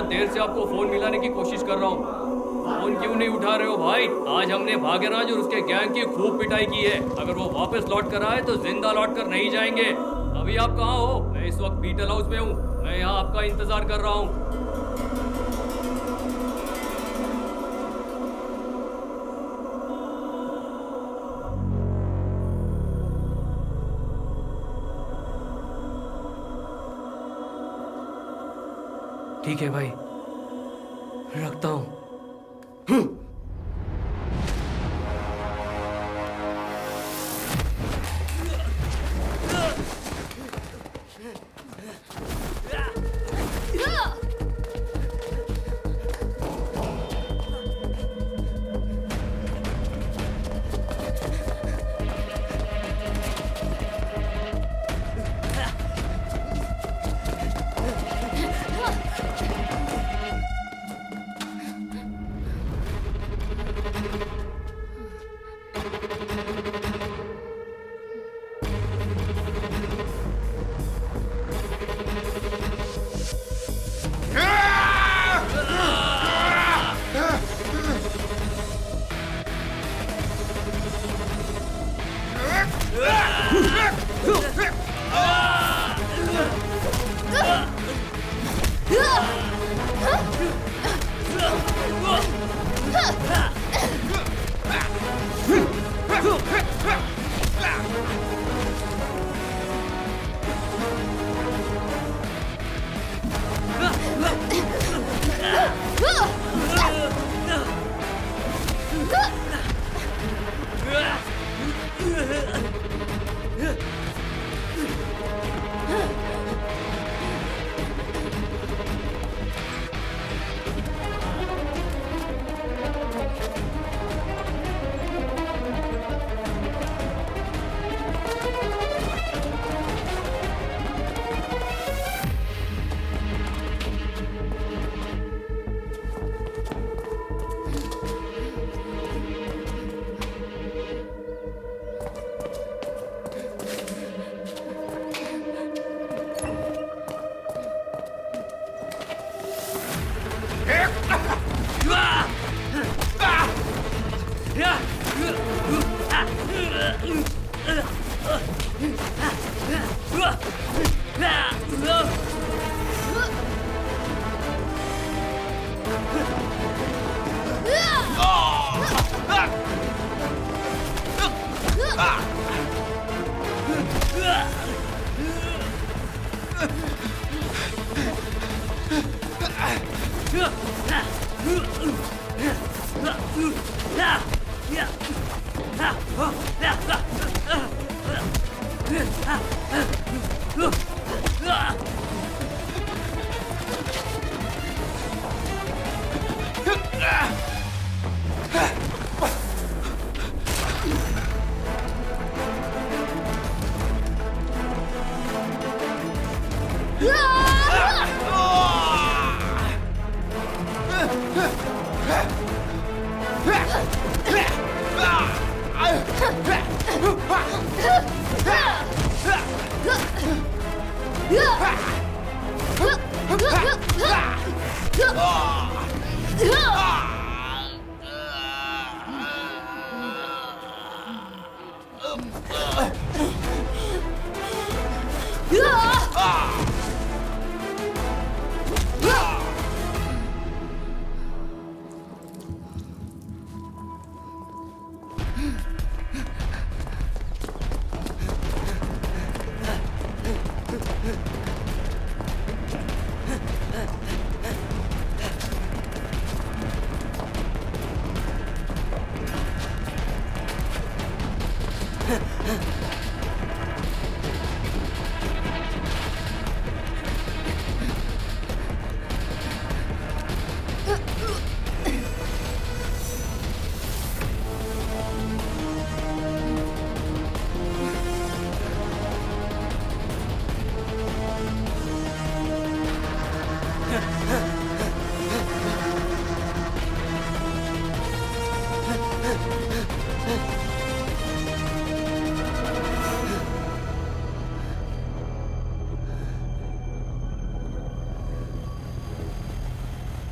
देर से आपको फोन मिलाने की कोशिश कर रहा हूँ, फोन क्यों नहीं उठा रहे हो भाई? आज हमने भाग्यराज और उसके गैंग की खूब पिटाई की है। अगर वो वापस लौट कर आए तो जिंदा लौट कर नहीं जाएंगे। अभी आप कहाँ हो? मैं इस वक्त बीटल हाउस में हूँ, मैं यहाँ आपका इंतजार कर रहा हूँ। ठीक है भाई, रखता हूं।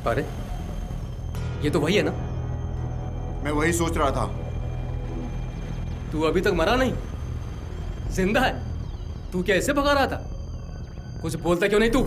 अरे ये तो वही है ना? मैं वही सोच रहा था। तू अभी तक मरा नहीं, जिंदा है। तू क्या ऐसे भगा रहा था? कुछ बोलता क्यों नहीं तू?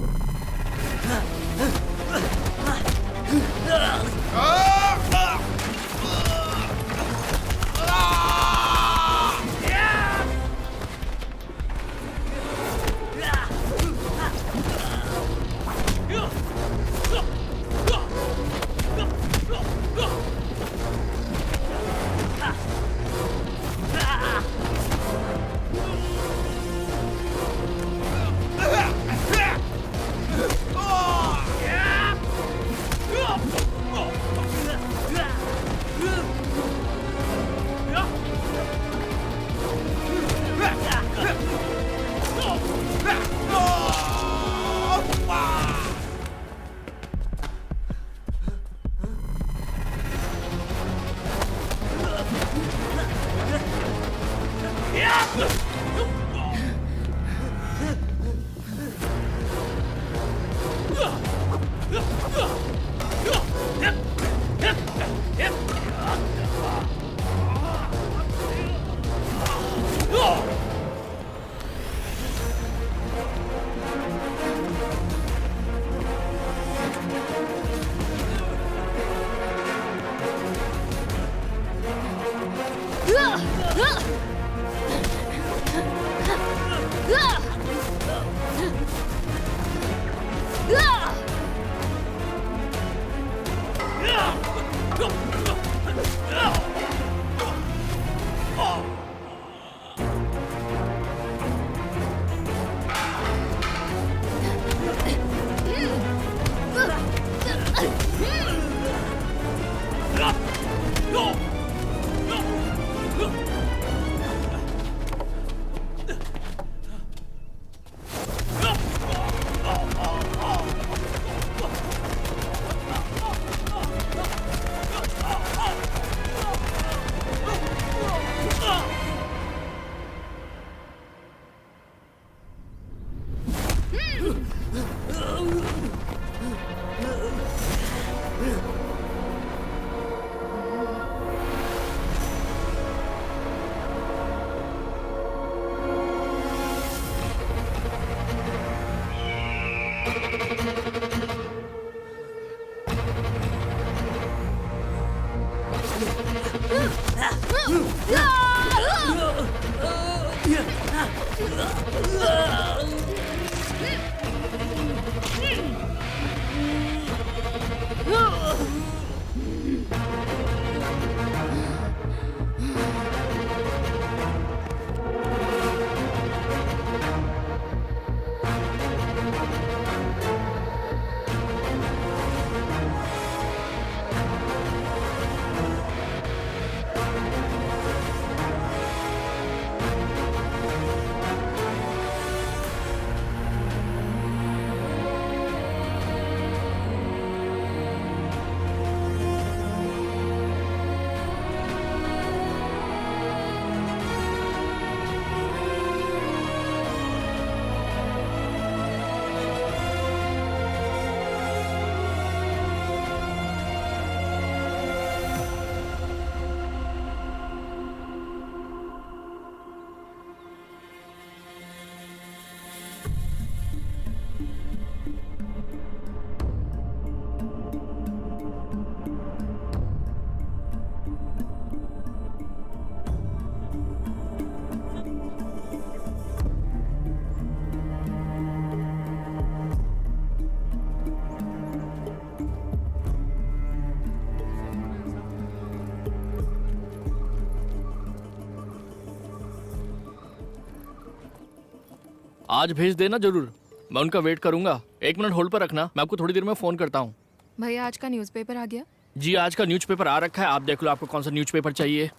आज भेज देना जरूर, मैं उनका वेट करूंगा। 1 मिनट होल्ड पर रखना, मैं आपको थोड़ी देर में फोन करता हूँ। भैया आज का न्यूज़पेपर आ गया? जी आज का न्यूज़पेपर आ रखा है, आप देख लो आपको कौन सा न्यूज़पेपर चाहिए।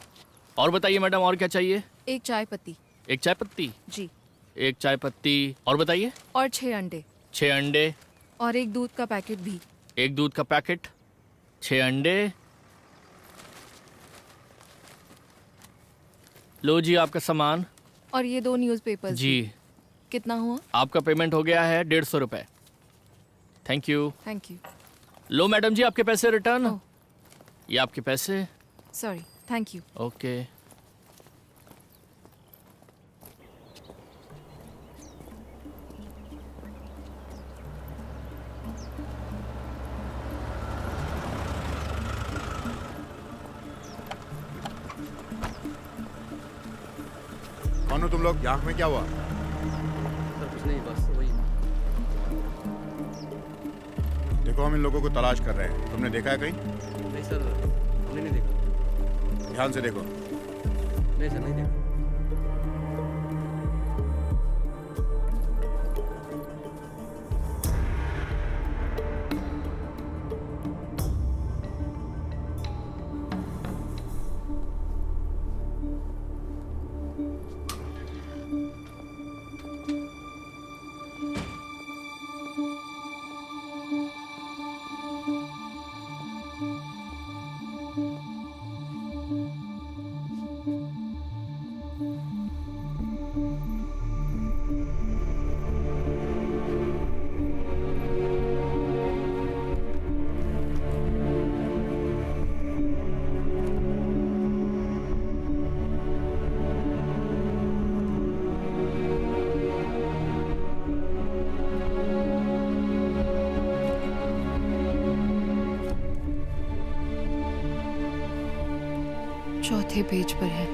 और बताइए मैडम, और क्या चाहिए? एक चाय पत्ती। एक चाय पत्ती? जी। एक चाय पत्ती, और बताइए? और 6 अंडे। 6 अंडे। और एक दूध का पैकेट भी। एक दूध का पैकेट, 6 अंडे। लो जी आपका सामान। और ये 2 न्यूज़पेपर्स। जी। कितना हुआ? आपका पेमेंट हो गया है 150 रुपए। Thank you. Thank you. लो मैडम जी आपके पैसे रिटर्न। ये आपके पैसे। Sorry, thank you. ओके। कौन हो तुम लोग? आँख में क्या हुआ? सर कुछ नहीं, बस वही। देखो हम इन लोगों को तलाश कर रहे हैं, तुमने देखा है कहीं? नहीं सर, हमने नहीं देखा। ध्यान से देखो। नहीं सर, नहीं देखा। चौथे पेज पर है।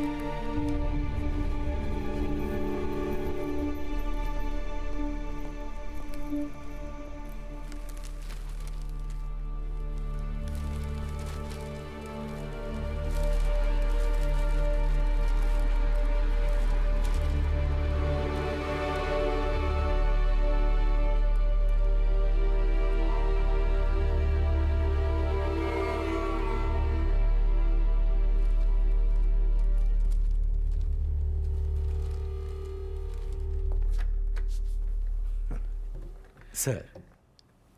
सर,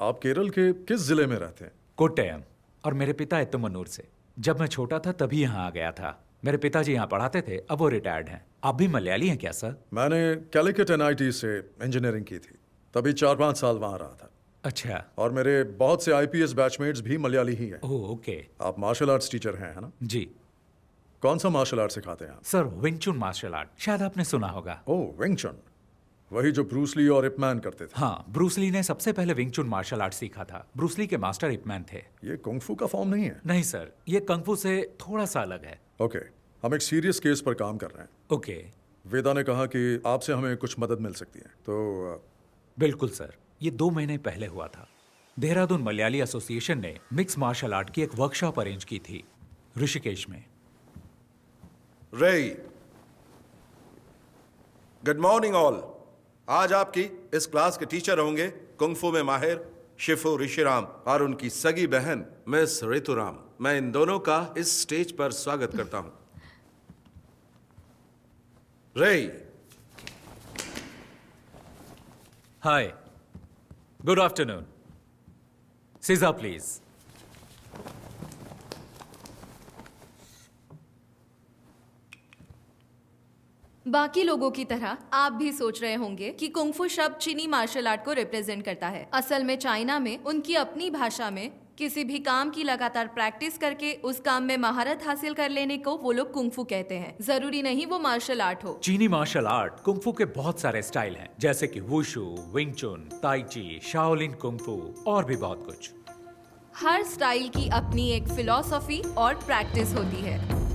आप केरल के किस जिले में रहते हैं? कोट्टयम। और मेरे पिता इत्तमनूर से। जब मैं छोटा था तभी यहाँ आ गया था। मेरे पिताजी यहाँ पढ़ाते थे, अब वो रिटायर्ड हैं। आप भी मलयाली हैं क्या सर? मैंने कैलिकट NIT से इंजीनियरिंग की थी, तभी 4-5 साल वहाँ रहा था। अच्छा। और मेरे बहुत से IPS बैचमेट्स भी मलयाली ही हैं। Oh okay. आप मार्शल आर्ट्स टीचर हैं, है ना? जी। कौन सा मार्शल आर्ट सिखाते हैं आप? सर विंग चुन मार्शल आर्ट, शायद आपने सुना होगा। ओह विंग चुन, वही जो ब्रूस ली और इप मैन करते थे। हाँ, ब्रूस ली ने सबसे पहले विंग चुन मार्शल आर्ट सीखा था। ब्रूस ली के मास्टर इप मैन थे। ये कुंग-फू का फॉर्म नहीं है? नहीं सर, ये कंग फू से थोड़ा सा अलग है। ओके, हम एक सीरियस केस पर काम कर रहे हैं। ओके। वेदा ने कहा कि आपसे हमें कुछ मदद मिल सकती है, तो बिल्कुल सर, ये 2 महीने पहले हुआ था। देहरादून मलयाली एसोसिएशन ने मिक्स मार्शल आर्ट की एक वर्कशॉप अरेंज की थी ऋषिकेश में। रेई, गुड मॉर्निंग ऑल। आज आपकी इस क्लास के टीचर होंगे कुंग-फू में माहिर शिफू ऋषिराम और उनकी सगी बहन मिस ऋतुराम। मैं इन दोनों का इस स्टेज पर स्वागत करता हूं। रेई। हाय, गुड आफ्टरनून। सीजा प्लीज। बाकी लोगों की तरह आप भी सोच रहे होंगे कि कुंग-फू शब्द चीनी मार्शल आर्ट को रिप्रेजेंट करता है। असल में चाइना में उनकी अपनी भाषा में किसी भी काम की लगातार प्रैक्टिस करके उस काम में महारत हासिल कर लेने को वो लोग कुंग-फू कहते हैं। जरूरी नहीं वो मार्शल आर्ट हो। चीनी मार्शल आर्ट कुंग-फू के बहुत सारे स्टाइल हैं, जैसे कि वुशु, विंग चुन, ताई ची, शाओलिन कुंग-फू और भी बहुत कुछ। हर स्टाइल की अपनी एक फिलॉसफी और प्रैक्टिस होती है।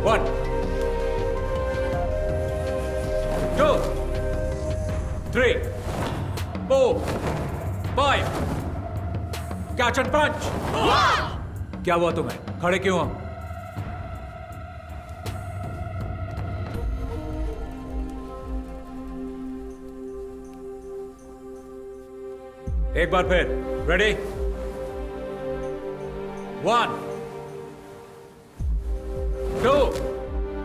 One, 2, 3, 4, 5. Catch and punch. क्या हुआ तुम्हें? खड़े क्यों हो? एक बार फिर। रेडी? 1, 2,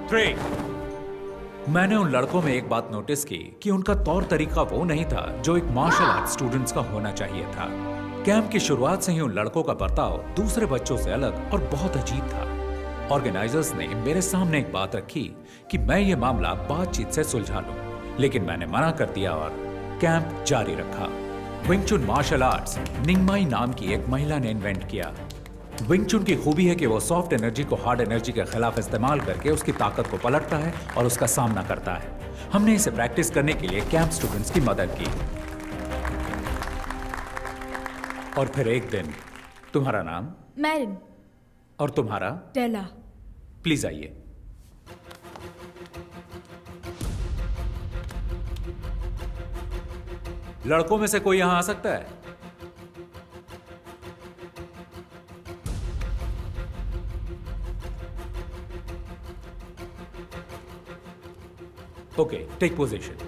3। मैंने उन लड़कों में एक बात नोटिस की कि उनका तौर तरीका वो नहीं था जो एक मार्शल आर्ट स्टूडेंट्स का होना चाहिए था। कैंप की शुरुआत से ही उन लड़कों का बर्ताव दूसरे बच्चों से अलग और बहुत अजीब था। ऑर्गेनाइजर्स ने मेरे सामने एक बात रखी कि मैं ये मामला बातचीत से सुलझा लूं, लेकिन मैंने मना कर दिया और कैंप जारी रखा। विंग चुन मार्शल आर्ट्स निंगमाई नाम की एक महिला ने इन्वेंट किया। विंग चुन की खूबी है कि वो सॉफ्ट एनर्जी को हार्ड एनर्जी के खिलाफ इस्तेमाल करके उसकी ताकत को पलटता है और उसका सामना करता है। हमने इसे प्रैक्टिस करने के लिए कैंप स्टूडेंट्स की मदद की। और फिर एक दिन, तुम्हारा नाम? मैरिन। और तुम्हारा? टेला। प्लीज आइए। लड़कों में से कोई यहां आ सकता है? Okay, take position.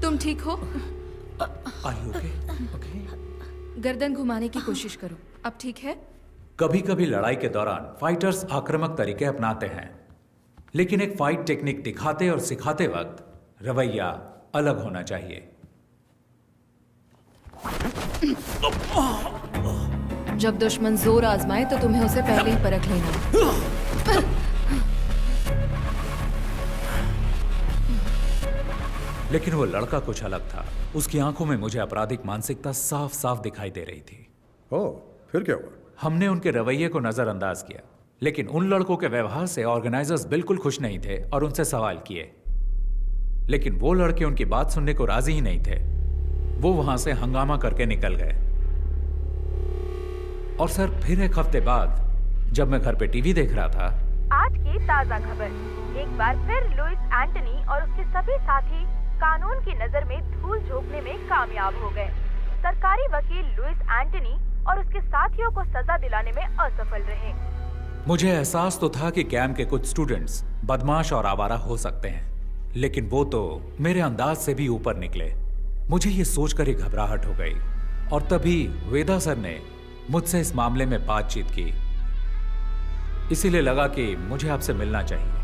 तुम ठीक हो? Are you okay? Okay. गर्दन घुमाने की कोशिश करो। अब ठीक है? कभी कभी लड़ाई के दौरान फाइटर्स आक्रामक तरीके अपनाते हैं, लेकिन एक फाइट टेक्निक दिखाते और सिखाते वक्त रवैया अलग होना चाहिए। जब दुश्मन जोर आजमाए तो तुम्हें उसे पहले ही परख लेना। लेकिन वो लड़का कुछ अलग था। उसकी आंखों में मुझे आपराधिक मानसिकता साफ साफ दिखाई दे रही थी। ओह, फिर क्या हुआ? हमने उनके रवैये को नजरअंदाज किया, लेकिन उन लड़कों के व्यवहार से ऑर्गेनाइजर्स बिल्कुल खुश नहीं थे और उनसे सवाल किए, लेकिन वो लड़के उनकी बात सुनने को राजी ही नहीं थे। वो वहां से हंगामा करके निकल गए। और सर, फिर एक हफ्ते बाद जब मैं घर पे टीवी देख रहा था, आज की ताजा खबर। एक बार फिर लुइस एंटनी और उसके सभी साथी कानून की नजर में धूल झोंकने में कामयाब हो गए। सरकारी वकील लुइस एंटनी और उसके साथियों को सजा दिलाने में असफल रहे। मुझे एहसास तो था कि कैंप के कुछ स्टूडेंट्स बदमाश और आवारा हो सकते हैं, लेकिन वो तो मेरे अंदाज से भी ऊपर निकले। मुझे ये सोचकर ही घबराहट हो गई और तभी वेदा सर ने मुझसे इस मामले में बातचीत की। इसीलिए लगा कि मुझे आपसे मिलना चाहिए।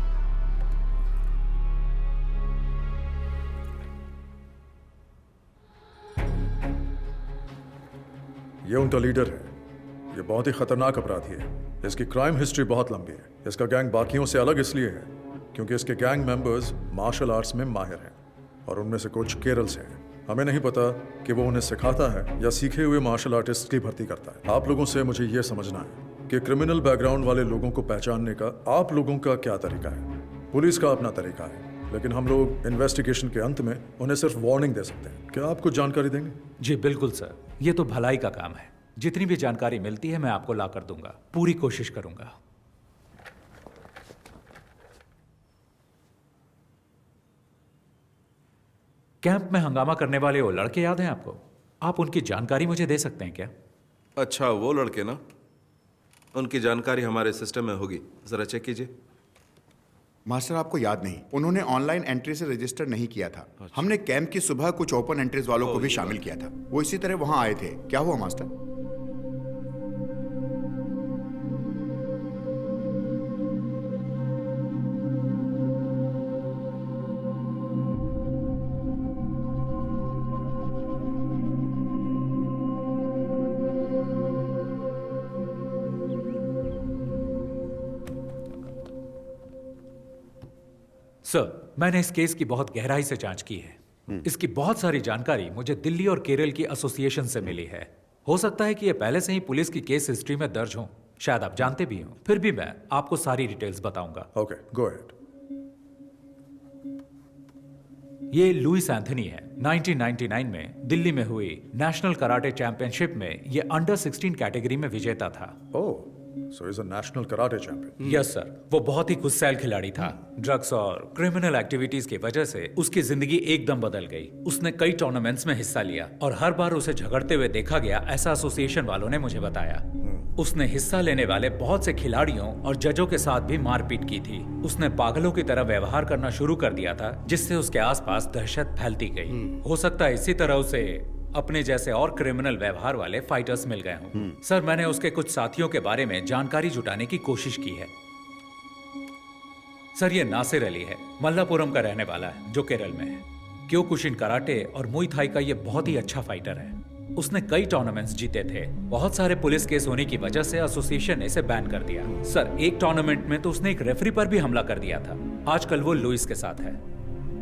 ये उनका लीडर है। ये बहुत ही खतरनाक अपराधी है। इसकी क्राइम हिस्ट्री बहुत लंबी है। इसका गैंग बाकियों से अलग इसलिए है क्योंकि इसके गैंग मेंबर्स मार्शल आर्ट्स में माहिर हैं और उनमें से कुछ केरल से हैं। हमें नहीं पता कि वो उन्हें सिखाता है या सीखे हुए मार्शल आर्टिस्ट की भर्ती करता है। आप लोगों से मुझे ये समझना है कि क्रिमिनल बैकग्राउंड वाले लोगों को पहचानने का आप लोगों का क्या तरीका है। पुलिस का अपना तरीका है, लेकिन हम लोग इन्वेस्टिगेशन के अंत में उन्हें सिर्फ वार्निंग दे सकते हैं। क्या आप कुछ जानकारी देंगे? जी बिल्कुल सर, ये तो भलाई का काम है। जितनी भी जानकारी मिलती है मैं आपको ला कर दूंगा, पूरी कोशिश करूंगा। कैंप में हंगामा करने वाले वो लड़के याद हैं आपको? आप उनकी जानकारी मुझे दे सकते हैं क्या? अच्छा, वो लड़के ना, उनकी जानकारी हमारे सिस्टम में होगी, जरा चेक कीजिए। मास्टर आपको याद नहीं, उन्होंने ऑनलाइन एंट्री से रजिस्टर नहीं किया था। हमने कैंप की सुबह कुछ ओपन एंट्रीज वालों को भी शामिल किया था, वो इसी तरह वहां आए थे। क्या हुआ मास्टर? सर, मैंने इस केस की बहुत गहराई से जांच की है। इसकी बहुत सारी जानकारी मुझे दिल्ली और केरल की एसोसिएशन से मिली है। हो सकता है कि ये पहले से ही पुलिस की केस हिस्ट्री में दर्ज हो, शायद आप जानते भी हो। फिर भी मैं आपको सारी डिटेल्स बताऊंगा। Okay, go ahead. ये लुइस एंथनी है। 1999 में दिल्ली में हुई नेशनल कराटे चैंपियनशिप में ये अंडर 16 कैटेगरी में विजेता था। ओह, so he's a national karate champion. Yes sir, वो बहुत ही गुस्सैल खिलाड़ी था। ड्रग्स और क्रिमिनल एक्टिविटीज की वजह से उसकी जिंदगी एकदम बदल गई। उसने कई टूर्नामेंट्स में हिस्सा लिया और हर बार उसे झगड़ते हुए देखा गया, ऐसा एसोसिएशन वालों ने मुझे बताया। उसने हिस्सा लेने वाले बहुत से खिलाड़ियों और जजों के साथ भी मारपीट की थी। उसने पागलों की तरह व्यवहार करना शुरू कर दिया था, जिससे उसके आसपास दहशत फैलती गई। हो सकता है इसी तरह उसे अपने जैसे और क्रिमिनल व्यवहार वाले फाइटर्स मिल गए हों। सर, मैंने उसके कुछ साथियों के बारे में जानकारी जुटाने की कोशिश की है। सर, ये नासिर अली है, मल्लापुरम का रहने वाला है, जो केरल में है। क्योकुशिन कराटे और मुई थाई का ये बहुत ही अच्छा फाइटर है। उसने कई टूर्नामेंट्स जीते थे। बहुत सारे पुलिस केस होने की वजह से एसोसिएशन ने इसे बैन कर दिया। सर, एक टूर्नामेंट में तो उसने एक रेफरी पर भी हमला कर दिया था। आजकल वो लुइस के साथ है।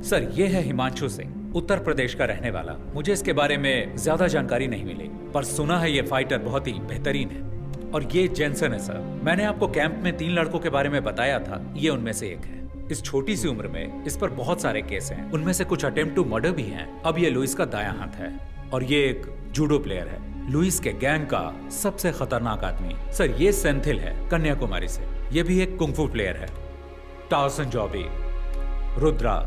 सर, ये है हिमांशु सिंह, उत्तर प्रदेश का रहने वाला। मुझे इसके बारे में ज्यादा जानकारी नहीं मिली, पर सुना है ये फाइटर बहुत ही बेहतरीन है। और ये जेंसन है सर, मैंने आपको कैंप में 3 लड़कों के बारे में बताया था, ये उनमें से एक है। इस छोटी सी उम्र में इस पर बहुत सारे केस हैं, उनमें से कुछ अटेम्प्ट टू मर्डर भी हैं। अब ये लुइस का दायां हाथ है और ये एक जूडो प्लेयर है, लुइस के गैंग का सबसे खतरनाक आदमी। सर, ये सेंथिल है, कन्याकुमारी से। ये भी एक कुंफू प्लेयर है। टाउसन जॉबी, रुद्रा।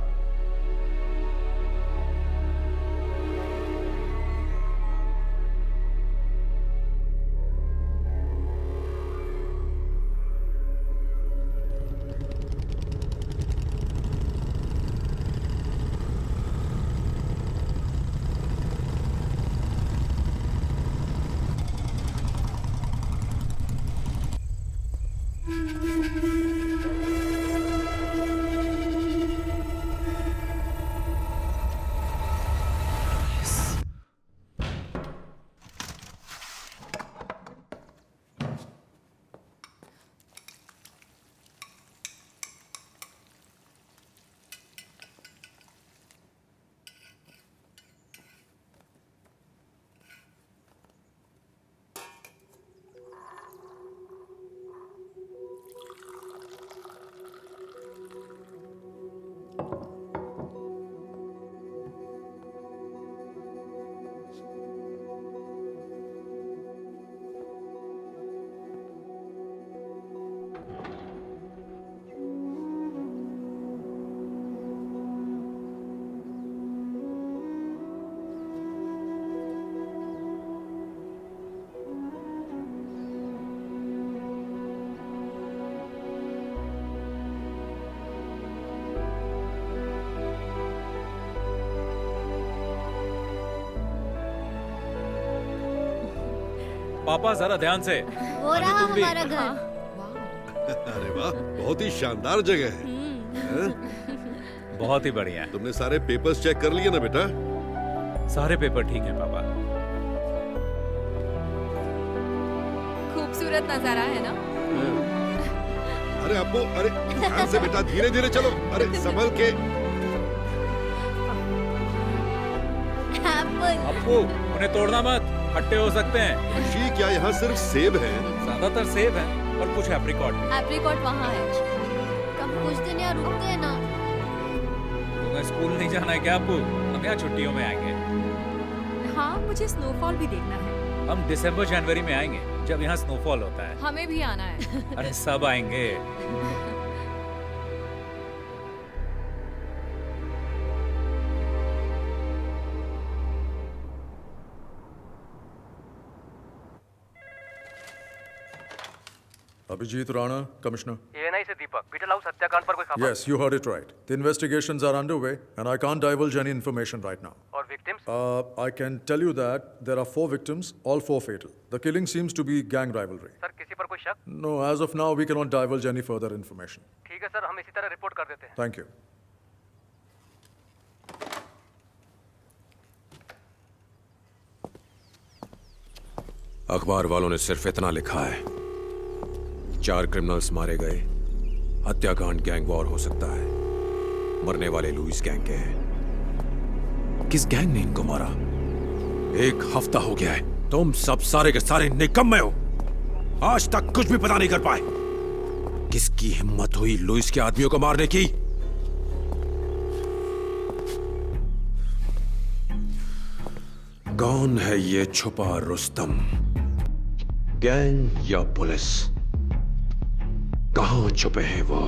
पापा, जरा ध्यान से। वो रहा हमारा घर। अरे वाह, बहुत ही शानदार जगह है। बहुत ही बढ़िया। तुमने सारे पेपर्स चेक कर लिए ना बेटा? सारे पेपर ठीक हैं पापा। खूबसूरत नजारा है ना? अरे अप्पू, अरे ध्यान से बेटा, धीरे धीरे चलो, अरे संभल के। अप्पू, उन्हें तोड़ना मत, खट्टे हो सकते हैं। ऋषि, क्या यहाँ सिर्फ सेब है? ज्यादातर सेब है और कुछ एप्रिकॉट। एप्रिकॉट वहाँ है। कब कुछ दिन यहाँ रुकते हैं ना। तुम्हें स्कूल नहीं जाना है क्या अप्पू? हम यहाँ छुट्टियों में आएंगे। हाँ, मुझे स्नोफॉल भी देखना है। हम दिसंबर जनवरी में आएंगे जब यहाँ स्नोफॉल होता है। हमें भी आना है। अरे सब आएंगे। Abhijit Rana, Commissioner. ANI से दीपक, बीटल हाउस हत्याकांड पर कोई खबर? Yes, you heard it right. The investigations are underway, and I can't divulge any information right now. और victims? I can tell you that there are 4 victims, all 4 fatal. The killing seems to be gang rivalry. Sir, किसी पर कोई शक? No, as of now, we cannot divulge any further information. ठीक है sir, हम इसी तरह रिपोर्ट कर देते हैं। Thank you. अखबार वालों ने सिर्फ इतना लिखा है, 4 क्रिमिनल्स मारे गए, हत्याकांड गैंग वॉर हो सकता है, मरने वाले लुइस गैंग के हैं। किस गैंग ने इनको मारा? 1 हफ्ता हो गया है, तुम सब सारे के सारे निकम्मे हो, आज तक कुछ भी पता नहीं कर पाए। किसकी हिम्मत हुई लुइस के आदमियों को मारने की? कौन है ये छुपा रुस्तम? गैंग या पुलिस? कहां छुपे हैं वो?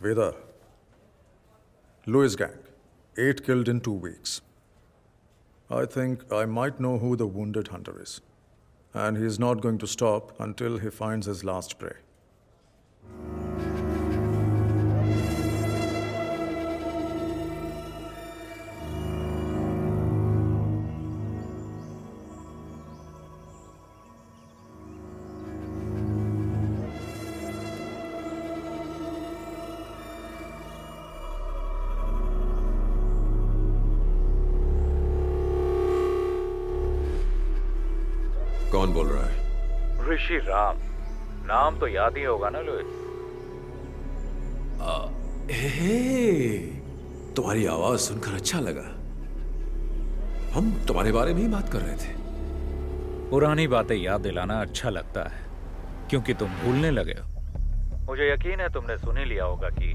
Vedar, Lewis gang, 8 killed in 2 weeks. I think I might know who the wounded hunter is. And he is not going to stop until he finds his last prey. कौन बोल रहा है? ऋषि राम। नाम तो याद ही होगा ना लुइस? तुम्हारी आवाज सुनकर अच्छा लगा। हम तुम्हारे बारे में ही बात कर रहे थे। पुरानी बातें याद दिलाना अच्छा लगता है, क्योंकि तुम भूलने लगे हो। मुझे यकीन है तुमने सुन ही लिया होगा कि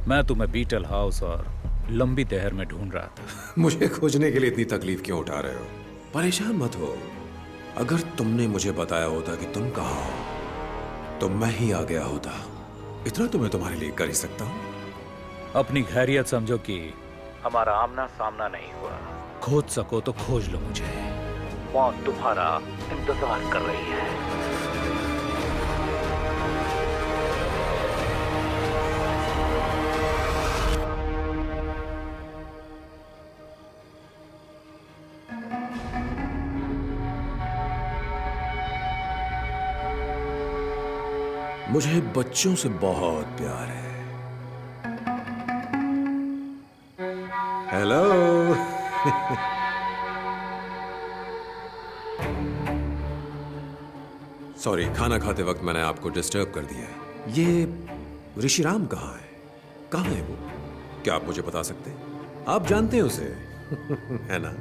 मैं तुम्हें बीटल हाउस और लंबी तहर में ढूंढ रहा था। मुझे खोजने के लिए इतनी तकलीफ क्यों उठा रहे हो? परेशान मत हो। अगर तुमने मुझे बताया होता कि तुम कहाँ हो, तो मैं ही आ गया होता। इतना तो मैं तुम्हारे लिए कर ही सकता हूँ। अपनी खैरियत समझो कि हमारा आमना सामना नहीं हुआ। खोज सको तो खोज लो मुझे। मौत तुम्हारा इंतजार कर रही है। मुझे बच्चों से बहुत प्यार है। हेलो। सॉरी, खाना खाते वक्त मैंने आपको डिस्टर्ब कर दिया है। ये ऋषिराम कहाँ है? कहाँ है वो? क्या आप मुझे बता सकते हैं? आप जानते हैं उसे है ना?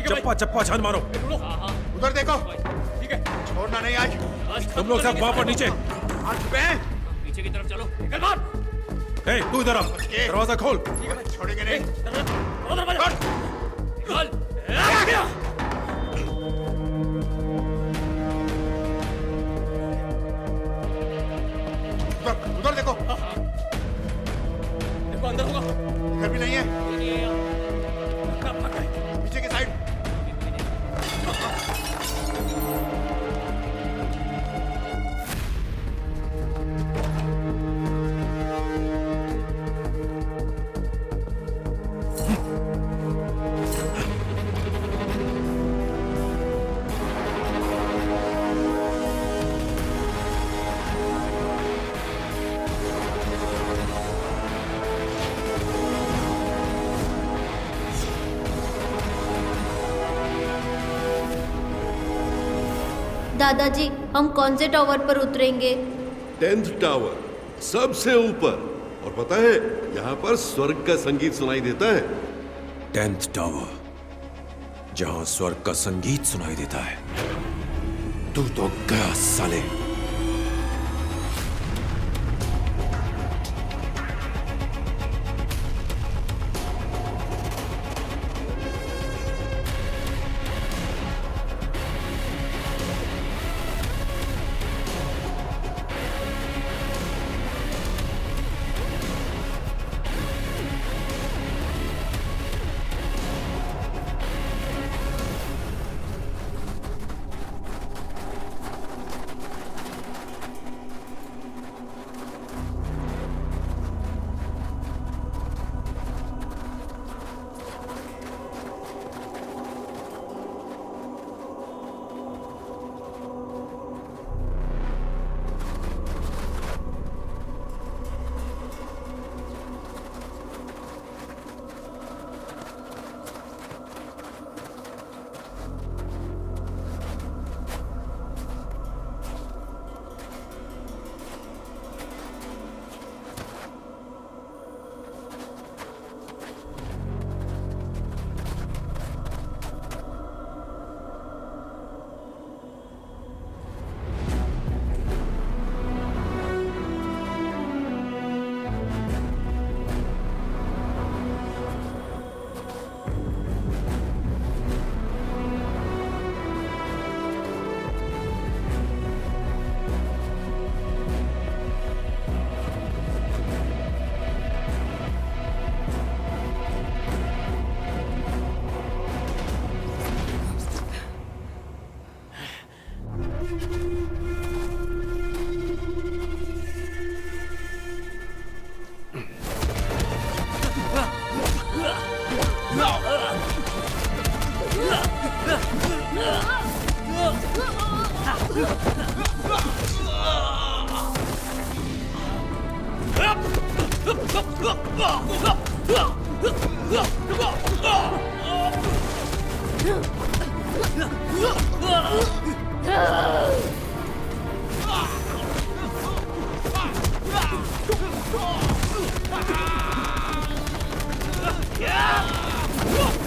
चप्पा चप्पा छान मारो। उधर देखो। ठीक है, छोड़ना नहीं आज। तुम लोग सब वहां पर नीचे। पीछे की तरफ चलो। निकल बाहर। ए, तू इधर आ। दरवाजा खोल। छोड़ेंगे नहीं। उधर देखो। देखो अंदर होगा। इधर भी नहीं है। पीछे की साइड। दादाजी, हम कौन से टावर पर उतरेंगे? 10th टावर, सबसे ऊपर। और पता है, यहाँ पर स्वर्ग का संगीत सुनाई देता है। 10th टावर, जहां स्वर्ग का संगीत सुनाई देता है। तू तो गया साले। Yeah!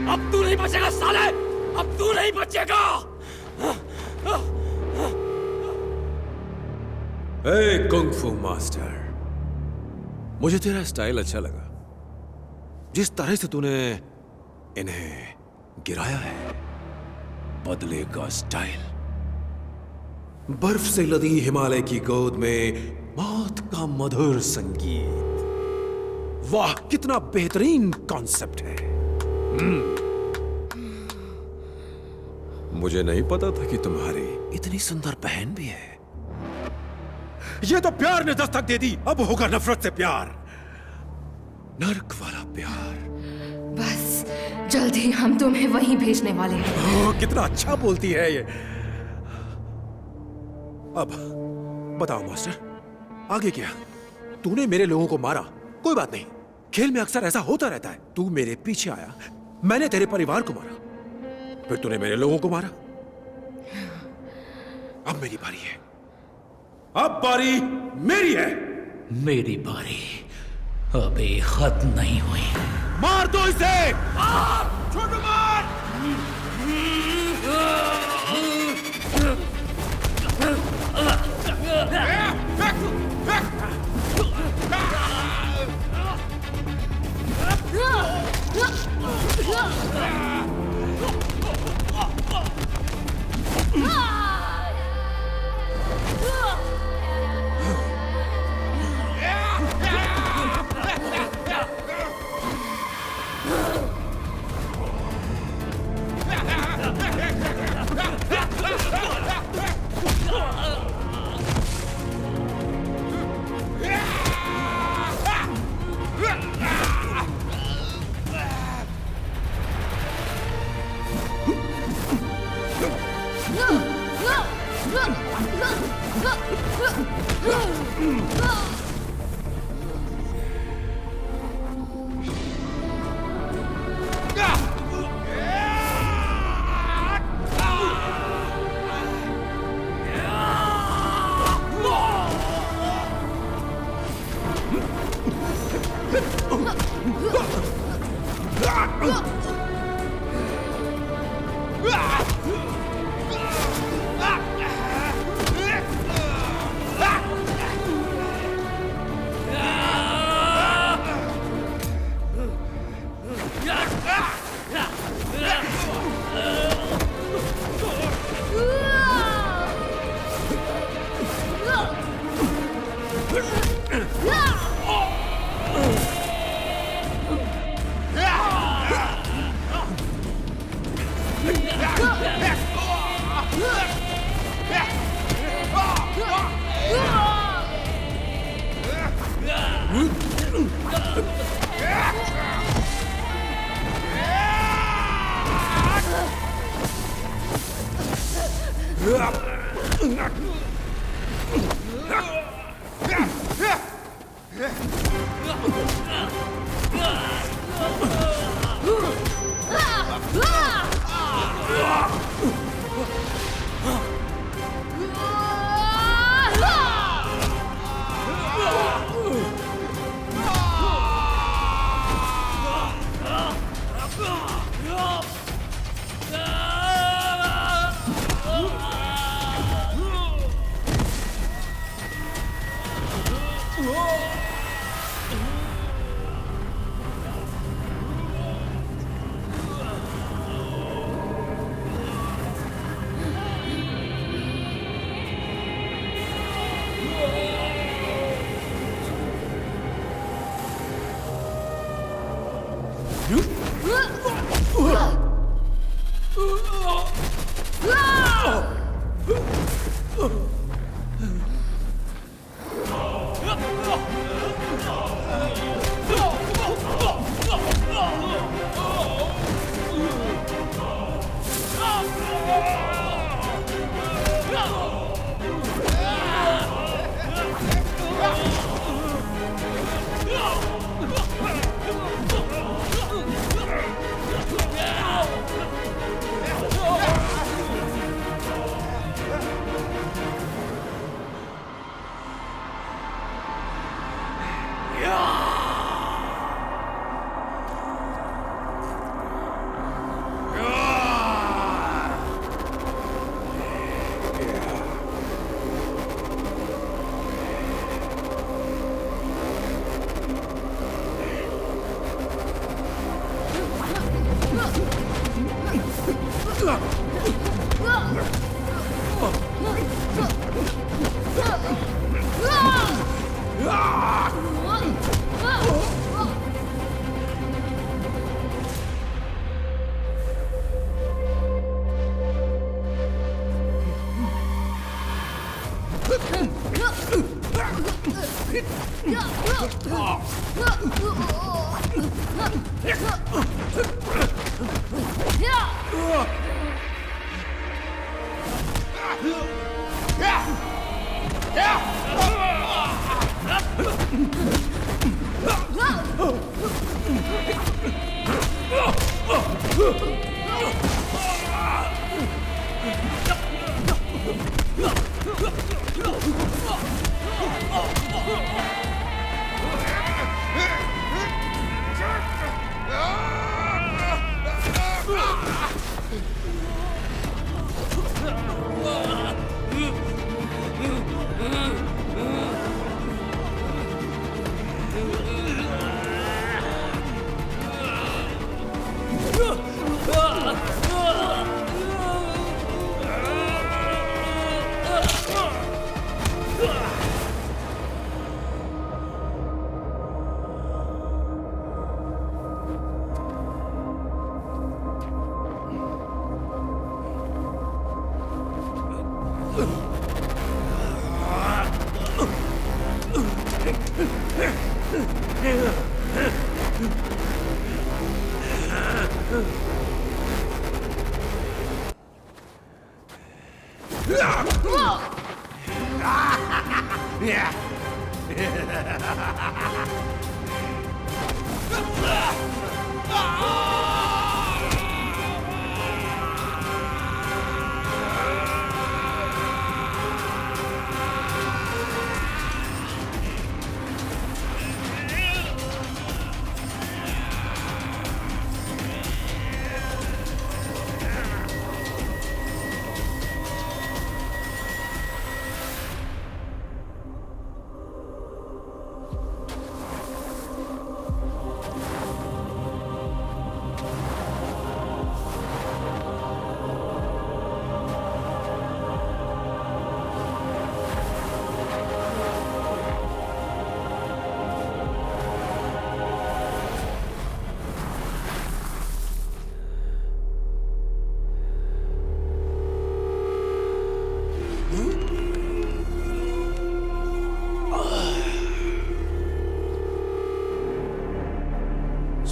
अब तू नहीं बचेगा साले, अब तू नहीं बचेगा। ए कुंग-फू मास्टर, मुझे तेरा स्टाइल अच्छा लगा। जिस तरह से तूने इन्हें गिराया है, बदले का स्टाइल। बर्फ से लदी हिमालय की गोद में मौत का मधुर संगीत। वाह, कितना बेहतरीन कॉन्सेप्ट है। मुझे नहीं पता था कि तुम्हारी इतनी सुंदर बहन भी है। ये तो प्यार ने दस्तक दे दी, अब होगा नफरत से प्यार, नर्क वाला प्यार। बस जल्दी हम तुम्हें वहीं भेजने वाले हैं। कितना अच्छा बोलती है ये। अब बताओ मास्टर, आगे क्या? तूने मेरे लोगों को मारा, कोई बात नहीं, खेल में अक्सर ऐसा होता रहता है। तू मेरे पीछे आया, मैंने तेरे परिवार को मारा, फिर तूने मेरे लोगों को मारा। अब मेरी बारी है, अब बारी मेरी है। मेरी बारी अभी खत्म नहीं हुई। मार दो इसे। छोटू मार।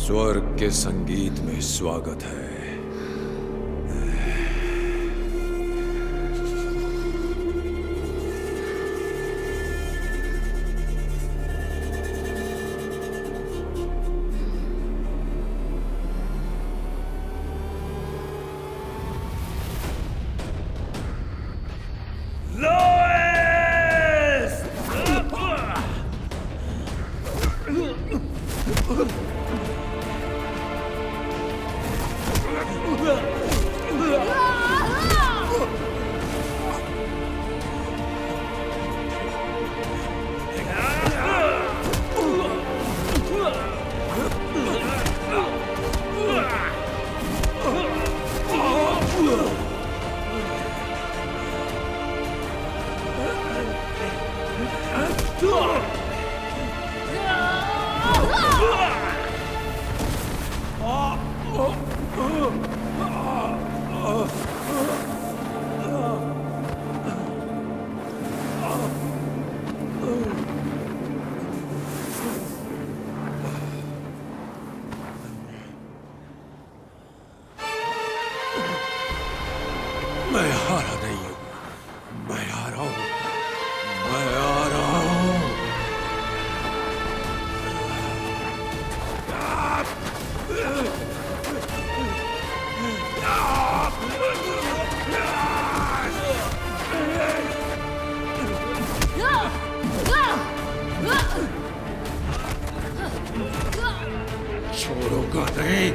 स्वर्ग के संगीत में स्वागत है। मैं हारा नहीं हूं, मैं आ रहा हूं, मैं आ रहा हूं। छोड़ूंगा नहीं।